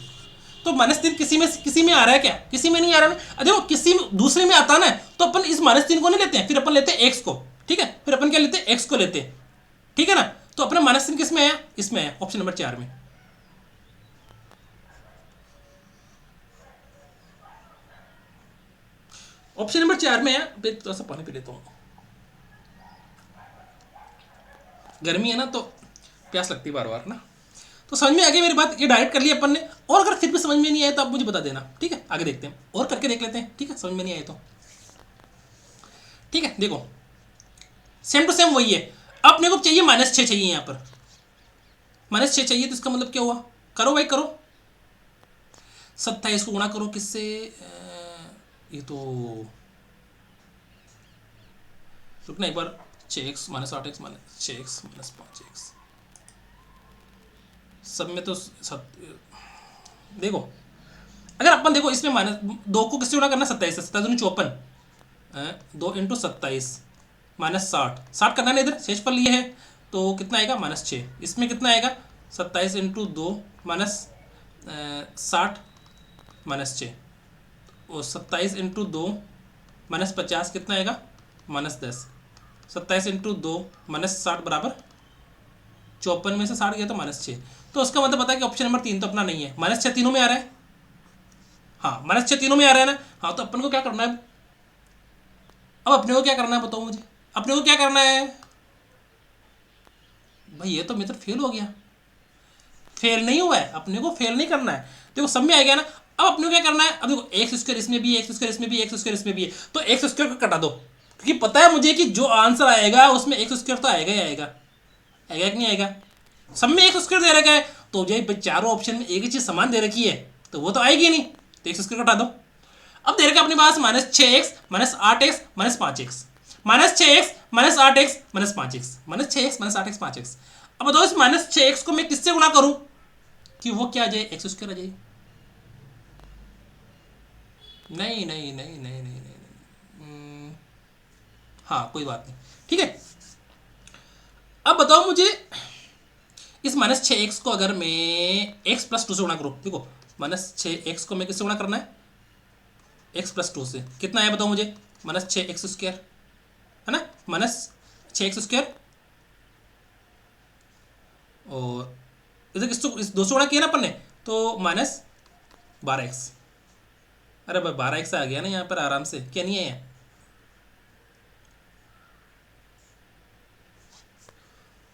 S1: तो -3 किसी में आ रहा है क्या? किसी में नहीं आ रहा ना। देखो किसी में दूसरे में आता ना, तो अपन इस -3 को नहीं लेते हैं, फिर अपन लेते हैं एक्स को। ठीक है, फिर अपन क्या लेते हैं एक्स को लेते हैं। ठीक है ना, तो अपना -3 किस में आया? इसमें आया, ऑप्शन नंबर 4 में। ऑप्शन नंबर 4 में है। थोड़ा सा पानी पी लेता हूँ, गर्मी है ना तो प्यास लगती है बार बार ना। तो समझ में आ गई मेरी बात, ये डायरेक्ट कर लिया अपन ने। और अगर फिर भी समझ में नहीं आया तो आप मुझे बता देना। ठीक है, आगे देखते हैं और करके देख लेते हैं। ठीक है, समझ में नहीं आया तो ठीक है। देखो सेम टू सेम वही है। अपने को चाहिए -6 चाहिए, यहाँ पर -6 चाहिए, तो इसका मतलब क्या हुआ? करो भाई करो, 27 को गुणा करो किससे? ये तो रुकना एक बार, 6x - 8x - 6x - 5x सब में तो देखो, अगर अपन देखो इसमें -2 को किससे गुणा करना? 27 से। 27 54, 2 इंटू 27 -60 करना है ना, इधर शेषफल लिए है तो कितना आएगा -6। इसमें कितना आएगा 27 इंटू 2 -60 -6, और 27 इंटू 2 -50 कितना आएगा -10। 27 इंटू 2 -60 बराबर 54 में से 60 गया तो -6। तो उसका मतलब पता है कि ऑप्शन नंबर 3 तो अपना नहीं है। -6 तीनों में आ रहा है। हाँ, -6 तीनों में आ रहा है ना। हाँ, तो अपन को क्या करना है अब अपने को क्या करना है बताओ मुझे, अपने को क्या करना है भाई? ये तो मेथड फेल हो गया। फेल नहीं हुआ है, अपने को फेल नहीं करना है। देखो सब में आ गया ना। अब अपने को क्या करना है? अब देखो एक्स स्क्वायर इसमें भी है, एक्स स्क्वायर इसमें भी, एक्स स्क्वायर इसमें भी है, तो एक्स स्क्वायर को कटा दो, क्योंकि पता है मुझे कि जो आंसर आएगा उसमें एक्स स्क्वायर तो आएगा ही आएगा। आएगा कि नहीं आएगा? सब में एक्स स्क्वायर दे रखा है, तो जो चारों ऑप्शन में एक ही चीज समान दे रखी है तो वो तो आएगी नहीं, तो एक्स स्क्वायर कटा दो। अब दे रखा है अपने पास -6x - 8x - 5x, -6x - 8x - 5x, -6x - 8x 5x। अब बताओ इस -6x को मैं किससे गुणा करूं कि वो क्या आ जाए? एक्स स्क्वायर आ जाए। नहीं नहीं नहीं नहीं नहीं नहीं, हाँ कोई बात नहीं। ठीक है, अब बताओ मुझे इस -6x को अगर मैं x + 2 से गुणा करूं। देखो -6x को मैं किससे गुणा करना है? x + 2 से। कितना है बताओ मुझे? -6x² है ना, -6x², और इधर इस 2 से गुणा किया ना अपन ने, तो -12x। अरे भाई 12x आ गया ना यहाँ पर आराम से, क्या नहीं है?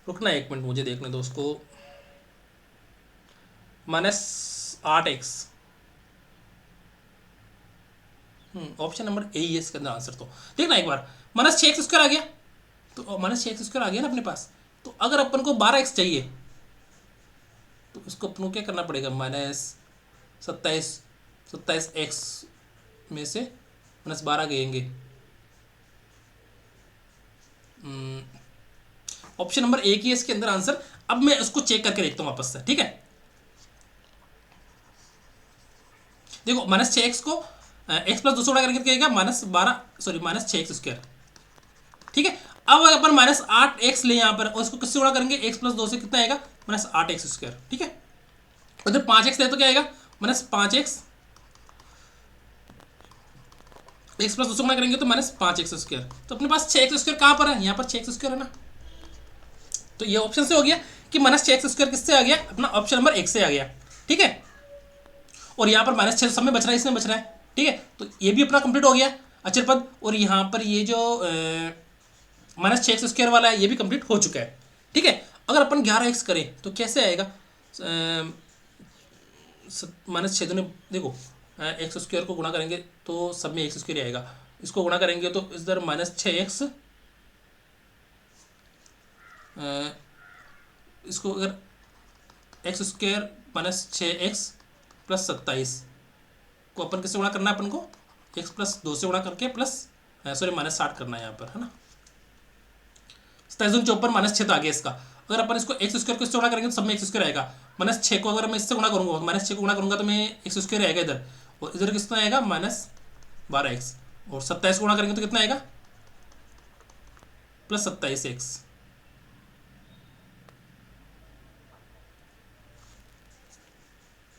S1: रुकना एक मिनट, मुझे देखने दो उसको। -8x, ऑप्शन नंबर ए ही है इसके अंदर आंसर। तो देखना एक बार, -6x² आ गया, तो -6x² आ गया ना अपने पास। तो अगर अपन को 12x चाहिए तो उसको अपन को क्या करना पड़ेगा? -27x में से -12 गएंगे। ऑप्शन नंबर ए की है इसके अंदर आंसर। अब मैं उसको चेक करके देखता हूँ वापस से। ठीक है, देखो -6x को x + 2 से गुणा करके क्या आएगा? -6x²। ठीक है, अब अपन -8x ले यहाँ पर, और इसको किससे गुणा करेंगे? x + 2 से। कितना आएगा? -8x²। ठीक है, उधर 5x ले तो क्या आएगा? -5x, x + 2 से गुणा करेंगे तो -5x²। तो अपने पास 6x² कहाँ पर है? यहाँ पर 6x² है ना। तो ये ऑप्शन से हो गया कि -6x² किससे आ गया? अपना ऑप्शन नंबर 1 से आ गया। ठीक है, और यहाँ पर -6 सब में बच रहा है, इसमें बच रहा है। ठीक है, तो ये भी अपना कंप्लीट हो गया अचर पद, और यहाँ पर ये जो -6x² वाला है ये भी कंप्लीट हो चुका है। ठीक है, अगर अपन 11x करें तो कैसे आएगा? -6 देखो एक्स स्क्वायर को गुणा करेंगे तो सब में एक्स स्क्वायर ही आएगा, इसको गुणा करेंगे तो इधर -6x, इसको अगर एक्स स्क्वायर -6x प्लस 27 को अपन किससे गुणा करना है, अपन को x प्लस 2 से गुणा करके प्लस सॉरी -60 करना है यहाँ पर, है ना। 57 -6 तो आ गया इसका। अगर अपन इसको एक्स स्क्वायर को इससे गुणा करेंगे तो सब में एक्स स्क्वायर आएगा। -6 को अगर मैं इससे गुणा करूंगा, -6 को गुणा करूंगा तो मैं एक्स स्क्वायर आएगा इधर, और इधर कितना आएगा -12x, और 27 को गुणा करेंगे तो कितना आएगा +27x।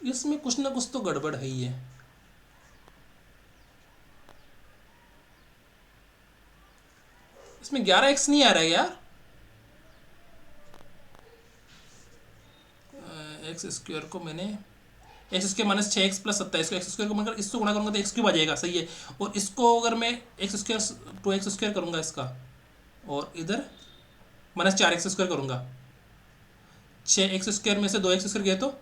S1: इसमें कुछ ना कुछ तो गड़बड़ है ही है। इसमें 11x नहीं आ रहा है यार, एक्स स्क्वायर को मैंने एक्स स्क्वायर -6x प्लस 27 को एक्स स्क्वायर को मैं इसको गुणा करूंगा तो एक्स क्यूब आ जाएगा, सही है। और इसको अगर मैं एक्स स्क्वायर 2x स्क्वायर करूंगा इसका, और इधर -4x स्क्वायर करूंगा, 6x स्क्वायर में से 2x स्क्वायर गए तो,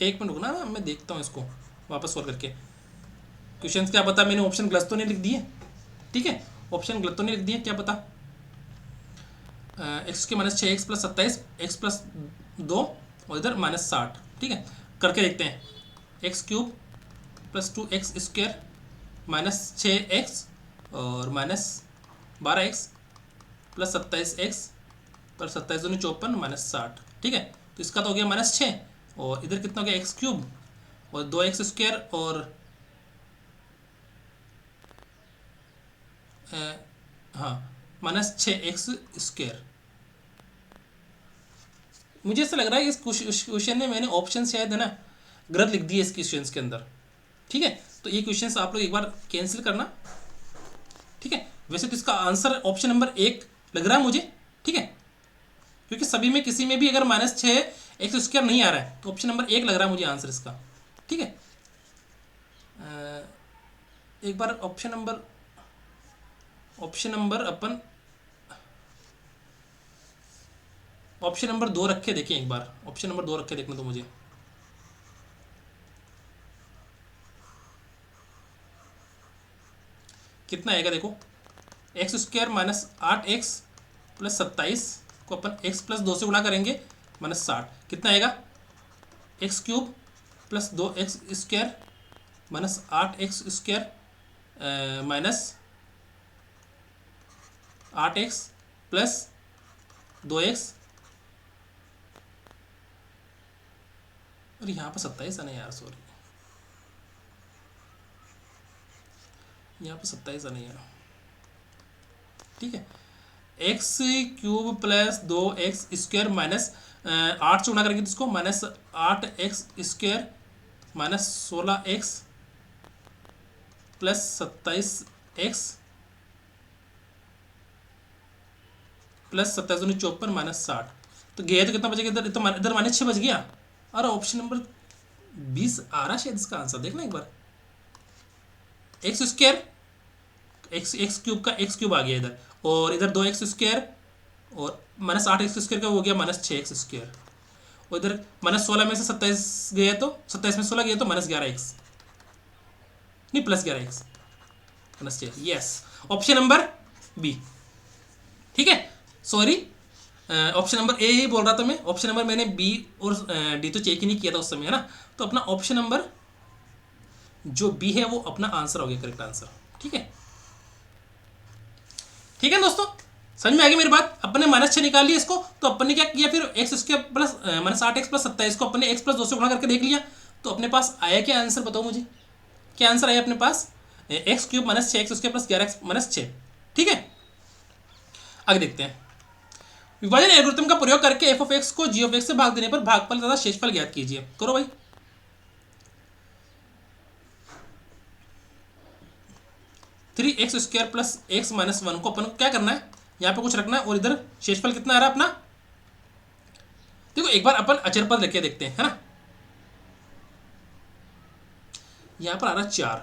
S1: एक मिनट रुकना ना, मैं देखता हूँ इसको वापस सॉल्व करके। क्वेश्चन क्या पता मैंने ऑप्शन गलत तो नहीं लिख दिए, ठीक है, ऑप्शन गलत तो नहीं लिख दिए, क्या पता। एक्स के -6x प्लस 27, एक्स प्लस 2 और इधर -60, ठीक है, करके देखते हैं। X cube plus 2x square -6x और -12x प्लस 27x पर 27 दूनी 54 -60, ठीक है। तो इसका तो हो गया -6, और इधर कितना हो गया एक्स क्यूब और 2x स्क्वायर और हाँ -6x स्क्वायर। मुझे ऐसा लग रहा है इस क्वेश्चन में मैंने ऑप्शन शायद है ना गलत लिख दिए इस क्वेश्चन के अंदर, ठीक है। तो ये क्वेश्चन आप लोग एक बार कैंसिल करना, ठीक है। वैसे तो इसका आंसर ऑप्शन नंबर 1 लग रहा है मुझे, ठीक है, क्योंकि सभी में किसी में भी अगर -6x स्क्वायर नहीं आ रहा है तो ऑप्शन नंबर 1 लग रहा है मुझे आंसर इसका, ठीक है। एक बार ऑप्शन नंबर अपन ऑप्शन नंबर 2 रखे देखें, एक बार ऑप्शन नंबर 2 रखे देखने तो मुझे कितना आएगा, देखो एक्स स्क्वायर -8x प्लस 27 को अपन x प्लस 2 से गुणा करेंगे -60, कितना आएगा x cube plus 2x square -8x square -8x plus 2x, और यहाँ पर 27 आना यार, सॉरी यहाँ पर 27 आना यार, ठीक है। X cube plus 2x square -8 से गुणा करेंगे तो इसको -8x square -16x plus 27x plus 27 दूनी 54 -60, तो गया तो कितना बचेगा इधर, तो इधर -6 बच गया। अरे ऑप्शन नंबर 20 आ रहा शायद इसका आंसर, देखना एक बार। एक्स स्क्वायर एक्स क्यूब का एक्स क्यूब आ गया इधर, और इधर 2x स्क्वायर और -8x स्क्वायर का हो गया -6x स्क्वायर, और इधर -16 में से 27 गया तो 27 में 16 गया तो -11x, नहीं +11x -6, yes option number B, ठीक है। सॉरी ऑप्शन नंबर ए ही बोल रहा था मैं, ऑप्शन नंबर मैंने बी और डी तो चेक ही नहीं किया था उस समय, है ना। तो अपना ऑप्शन नंबर जो बी है वो अपना आंसर हो गया, करेक्ट आंसर, ठीक है। ठीक है दोस्तों, समझ में आ गई मेरी बात। अपन ने -6 निकाल लिया इसको, तो अपन ने क्या किया फिर x square plus -8x plus 27 को अपन ने x प्लस 2 से गुणा करके देख लिया, तो अपने पास आया क्या आंसर, बताओ मुझे क्या आंसर आया अपने पास, x cube -6x square plus 11x -6, ठीक है। आगे देखते हैं। विभाजन एल्गोरिथम का प्रयोग करके f ऑफ x को g ऑफ x से भाग देने पर भागफल तथा शेषफल ज्ञात कीजिए। करो भाई। 3x square plus x minus 1 को अपन को क्या करना है, यहाँ पे कुछ रखना है, और इधर शेषफल कितना आ रहा है अपना, देखो एक बार अपन अचर पद लेके देखते हैं, है ना। यहाँ पर आ रहा है 4,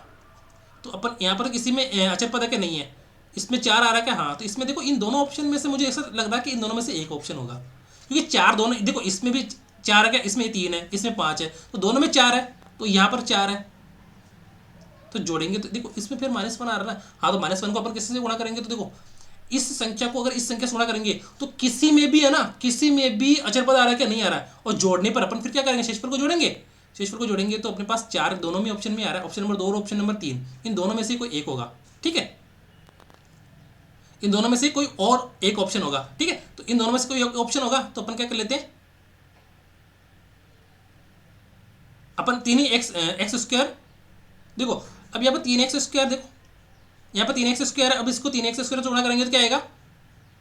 S1: तो अपन यहाँ पर किसी में अचर पद है क्या, नहीं है, इसमें 4 आ रहा है क्या, हाँ। तो इसमें देखो इन दोनों ऑप्शन में से मुझे ऐसा लग रहा है कि इन दोनों में से एक ऑप्शन होगा, क्योंकि 4 दोनों, देखो इसमें भी 4 है क्या, इसमें 3 है, इसमें 5 है, तो दोनों में 4 है, तो यहाँ पर 4 है, तो जोड़ेंगे तो देखो इसमें फिर -1 आ रहा है ना। हाँ, तो -1 को अपन किसी से गुणा करेंगे, तो देखो इस संख्या को अगर इस संख्या से गुणा करेंगे तो किसी में भी है ना, किसी में भी अचर पद आ रहा है क्या, नहीं आ रहा है, और जोड़ने पर अपन फिर क्या करेंगे, शेषफल को जोड़ेंगे। शेषफल को जोड़ेंगे तो अपने पास 4 दोनों में ऑप्शन में आ रहा है, ऑप्शन नंबर 2 और ऑप्शन नंबर 3, इन दोनों में से कोई एक होगा। ठीक है, इन दोनों में से कोई और एक ऑप्शन होगा। ठीक है, तो इन दोनों में से कोई ऑप्शन होगा, तो अपन क्या कर लेते हैं, अपन 3 ही एक्स स्क्वायर, देखो अब यहाँ पर 3x स्क्वायर, देखो यहाँ पर 3x स्क्वायर है, अब इसको 3x स्क्वायर से गुणा करेंगे तो क्या आएगा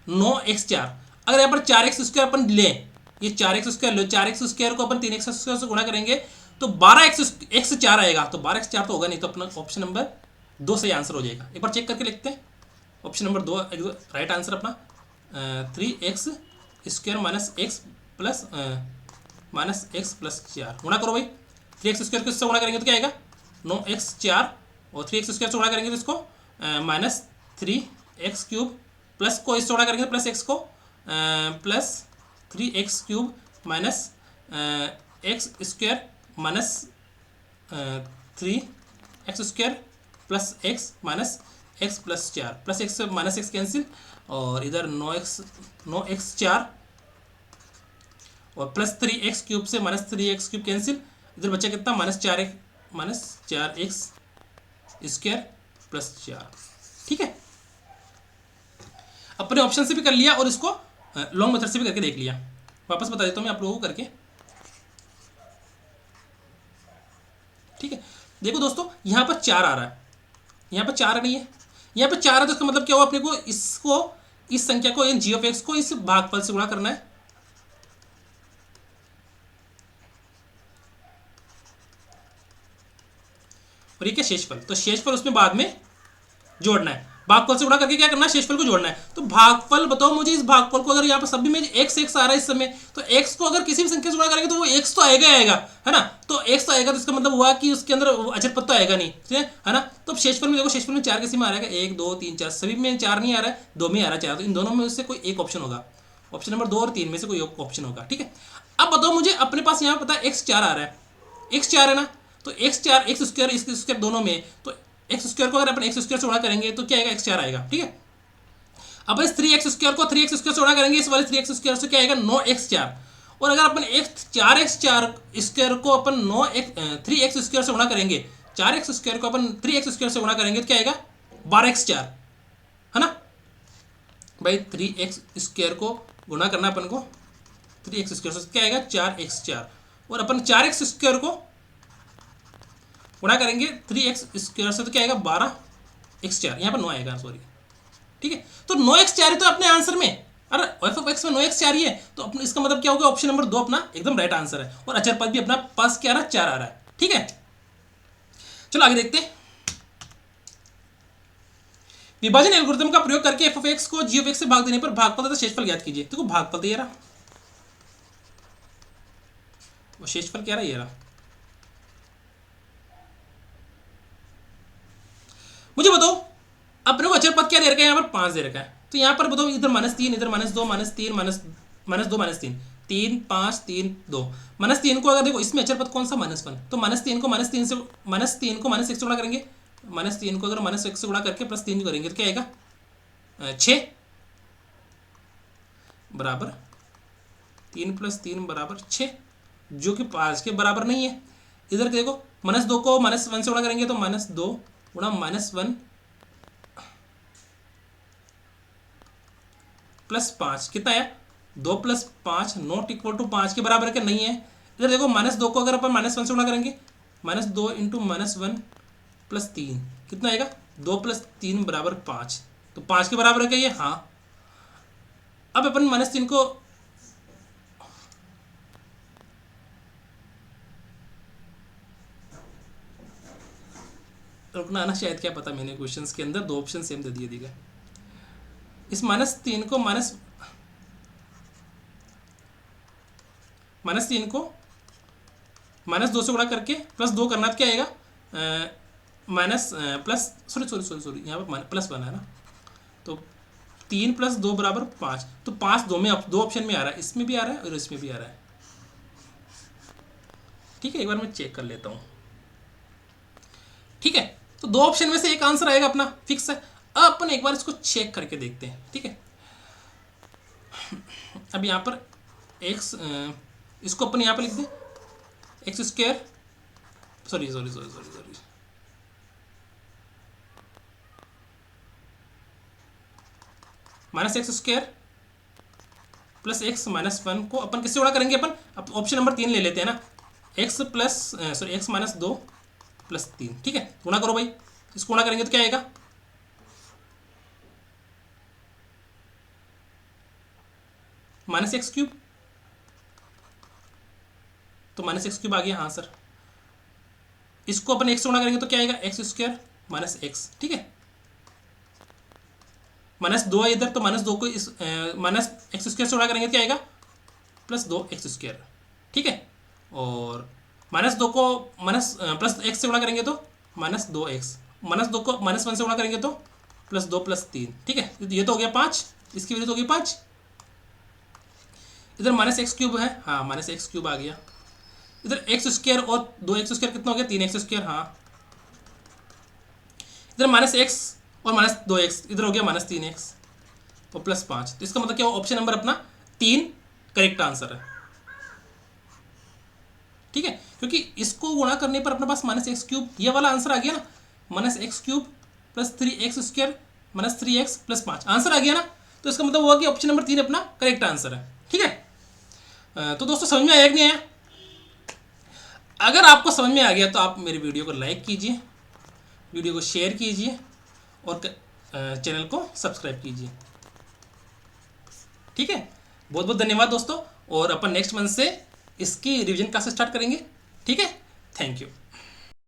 S1: 9x4। अगर यहाँ पर 4x स्क्वायर अपन लें, ये 4x स्क्वायर लो, 4x स्क्वायर को अपन 3x स्क्वायर से गुणा करेंगे तो 12x4 आएगा, तो 12x4 तो होगा नहीं, तो अपना ऑप्शन नंबर 2 सही आंसर हो जाएगा। एक बार चेक करके लिखते हैं, ऑप्शन नंबर 2 राइट आंसर अपना 3x square minus x plus 4 गुणा करो भाई, 3x स्क्वायर को इससे गुणा करेंगे तो क्या आएगा 9x4, और 3x स्क्वायर से गुणा करेंगे तो इसको -3x³ प्लस को इससे गुणा करेंगे प्लस x को plus 3x³ minus x square minus 3x² plus x minus x plus 4 plus x minus x cancel, और इधर 9x4 और प्लस 3x³ से -3x³ कैंसिल, इधर बचा कितना -4x स्क्वायर प्लस 4। ठीक है, अपने ऑप्शन से भी कर लिया और इसको लॉन्ग मेथड से भी करके देख लिया। वापस बता देता हूँ मैं आप लोगों को करके। ठीक है, देखो दोस्तों यहाँ पर 4 आ रहा है, यहाँ पर 4 नहीं है, यहाँ पर 4 है, तो इसका मतलब क्या हुआ, अपने को इसको इस संख्या को g ऑफ x को इस भागफल से गुणा करना है। और ये क्या शेषफल, तो शेषफल उसमें बाद में जोड़ना है, भागफल से गुणा करके क्या करना है, शेषफल को जोड़ना है। तो भागफल बताओ मुझे, इस भागफल को अगर यहाँ पर सभी में x आ रहा है इस समय, तो x को अगर किसी भी संख्या से गुणा करेंगे तो वो x तो आएगा आएगा, है ना, तो x तो आएगा, तो इसका मतलब हुआ कि उसके अंदर अचर पद तो आएगा नहीं, ठीक है ना। तो शेषफल में देखो, शेषफल में 4 किसी में आ रहा है, 1 2 3 4, सभी में 4 नहीं आ रहा है, 2 में आ रहा है 4, तो इन दोनों में से कोई एक ऑप्शन होगा, ऑप्शन नंबर 2 और 3 में से कोई ऑप्शन होगा। ठीक है, अब बताओ मुझे, अपने पास यहाँ पता है x4 आ रहा है, x4 है ना, तो x4 x स्क्वायर इसके स्क्वायर दोनों में, तो एक्स स्क्वायर को अगर अपन एक्स स्क्वायर से गुणा करेंगे तो क्या आएगा x4 आएगा। ठीक है, अब इस 3x स्क्वायर को 3x स्क्वायर से गुणा करेंगे, इस वाले 3x स्क्वायर से क्या आएगा 9x4, और अगर अपन 4x4 स्क्वायर को अपन 3x स्क्वायर से गुणा करेंगे, 4x स्क्वायर को अपन 3x स्क्वायर से गुणा करेंगे तो क्या आएगा 12x4, है ना भाई। 3x स्क्वायर को गुणा करना अपन को 3x स्क्वायर से क्या आएगा 4x4, और अपन 4x स्क्वायर को गुणा करेंगे 3x स्क्वायर से तो क्या आएगा 12x4, यहाँ पर 9 आएगा, सॉरी। ठीक है, तो 9x4 है तो अपने आंसर में, अरे f(x) में 9x4 ही है, तो अपने इसका मतलब क्या होगा, ऑप्शन नंबर 2 अपना एकदम राइट आंसर है, और अचर पद भी अपना पास क्या आ रहा है 4 आ रहा है। ठीक है, चलो आगे देखते हैं। विभाजन एल्गोरिथम का प्रयोग करके f(x) को g(x) से भाग देने पर भागफल तथा शेषफल ज्ञात कीजिए। देखो भागफल तो ये रहा, वो शेषफल क्या रहा, ये रहा। मुझे बताओ अपने को अचर पद क्या दे रखा है, यहाँ पर 5 दे रखा है, तो यहाँ पर बताओ इधर -3 इधर -2 -3 -2 -3 3 5 3 2 -3 को अगर देखो इसमें अचर पद कौन सा -1, तो -3 को -3 से -1 से गुणा करेंगे, -3 को अगर -1 से गुणा करके +3 करेंगे तो क्या आएगा 6 बराबर 3 + 3 बराबर 6, जो कि 5 के बराबर नहीं है। इधर देखो -2 को -1 से गुणा करेंगे तो -2 गुणा -1 +5 कितना है 2 + 5 नॉट इक्वल टू 5 के बराबर के नहीं है। इधर देखो -2 को अगर अपन -1 से गुणा करेंगे, -2 × -1 + 3 कितना आएगा 2 + 3 बराबर 5, तो 5 के बराबर है क्या ये, हाँ। अब अपन -3 को रुकना ना, शायद क्या पता मैंने क्वेश्चंस के अंदर 2 ऑप्शन सेम दे दिए देगा। इस -3 को -2 से गुणा करके +2 करना तो क्या आएगा सॉरी यहाँ पर +1 है ना, तो 3 + 2 बराबर 5, तो 5 दो ऑप्शन में आ रहा है, इसमें भी आ रहा है और इसमें भी आ रहा है। ठीक है, एक बार मैं चेक कर लेता हूँ। ठीक है, तो दो ऑप्शन में से एक आंसर आएगा अपना, फिक्स है। अब अपन एक बार इसको चेक करके देखते हैं। ठीक है, अब यहाँ पर एक्स, इसको अपन यहाँ पर लिख दें x square, sorry sorry sorry sorry sorry, minus x square plus x minus one को अपन किससे गुणा करेंगे? अपन अब ऑप्शन नंबर 3 ले लेते हैं ना, x plus sorry x minus 2 plus 3। ठीक है, गुणा करो भाई, इसको गुणा करेंगे तो क्या आएगा? माइनस एक्स क्यूब, तो माइनस एक्स क्यूब आ गया। हाँ सर, इसको अपन एक्स से गुणा करेंगे तो क्या आएगा? X square minus x. ठीक है, माइनस 2 है इधर, तो माइनस 2 को इस माइनस एक्स स्क्वायर से गुणा करेंगे तो क्या आएगा? Plus 2 x square. ठीक है, और माइनस 2 को माइनस प्लस एक्स से गुणा करेंगे तो माइनस 2 एक्स, माइनस 2 को माइनस 1 से गुणा करेंगे तो प्लस 2 प्लस 3। ठीक है, ये तो हो गया 5, इसकी वैल्यू तो होगी 5। इधर माइनस एक्स क्यूब है, हाँ माइनस एक्स क्यूब आ गया। इधर एक्स स्क्वायर और 2 एक्स स्क्वायर कितना हो गया? 3 एक्स स्क्वायर। हाँ, इधर माइनस एक्स और माइनस 2 एक्स, इधर हो गया माइनस 3 एक्स और प्लस 5। तो इसका मतलब क्या, ऑप्शन नंबर अपना 3 करेक्ट आंसर है। ठीक है, क्योंकि इसको गुणा करने पर अपने पास माइनस एक्स क्यूब ये वाला आंसर आ गया ना, minus x cube plus 3 x square minus 3 x plus 5 answer आ गया ना। तो इसका मतलब हुआ कि ऑप्शन नंबर 3 अपना करेक्ट आंसर है। ठीक है, तो दोस्तों समझ में आया कि नहीं आया? अगर आपको समझ में आ गया तो आप मेरी वीडियो को लाइक कीजिए, वीडियो को शेयर कीजिए और चैनल को सब्सक्राइब कीजिए। ठीक है, बहुत बहुत धन्यवाद दोस्तों, और अपन नेक्स्ट मंथ से इसकी रिवीजन क्लास स्टार्ट करेंगे। ठीक है, थैंक यू।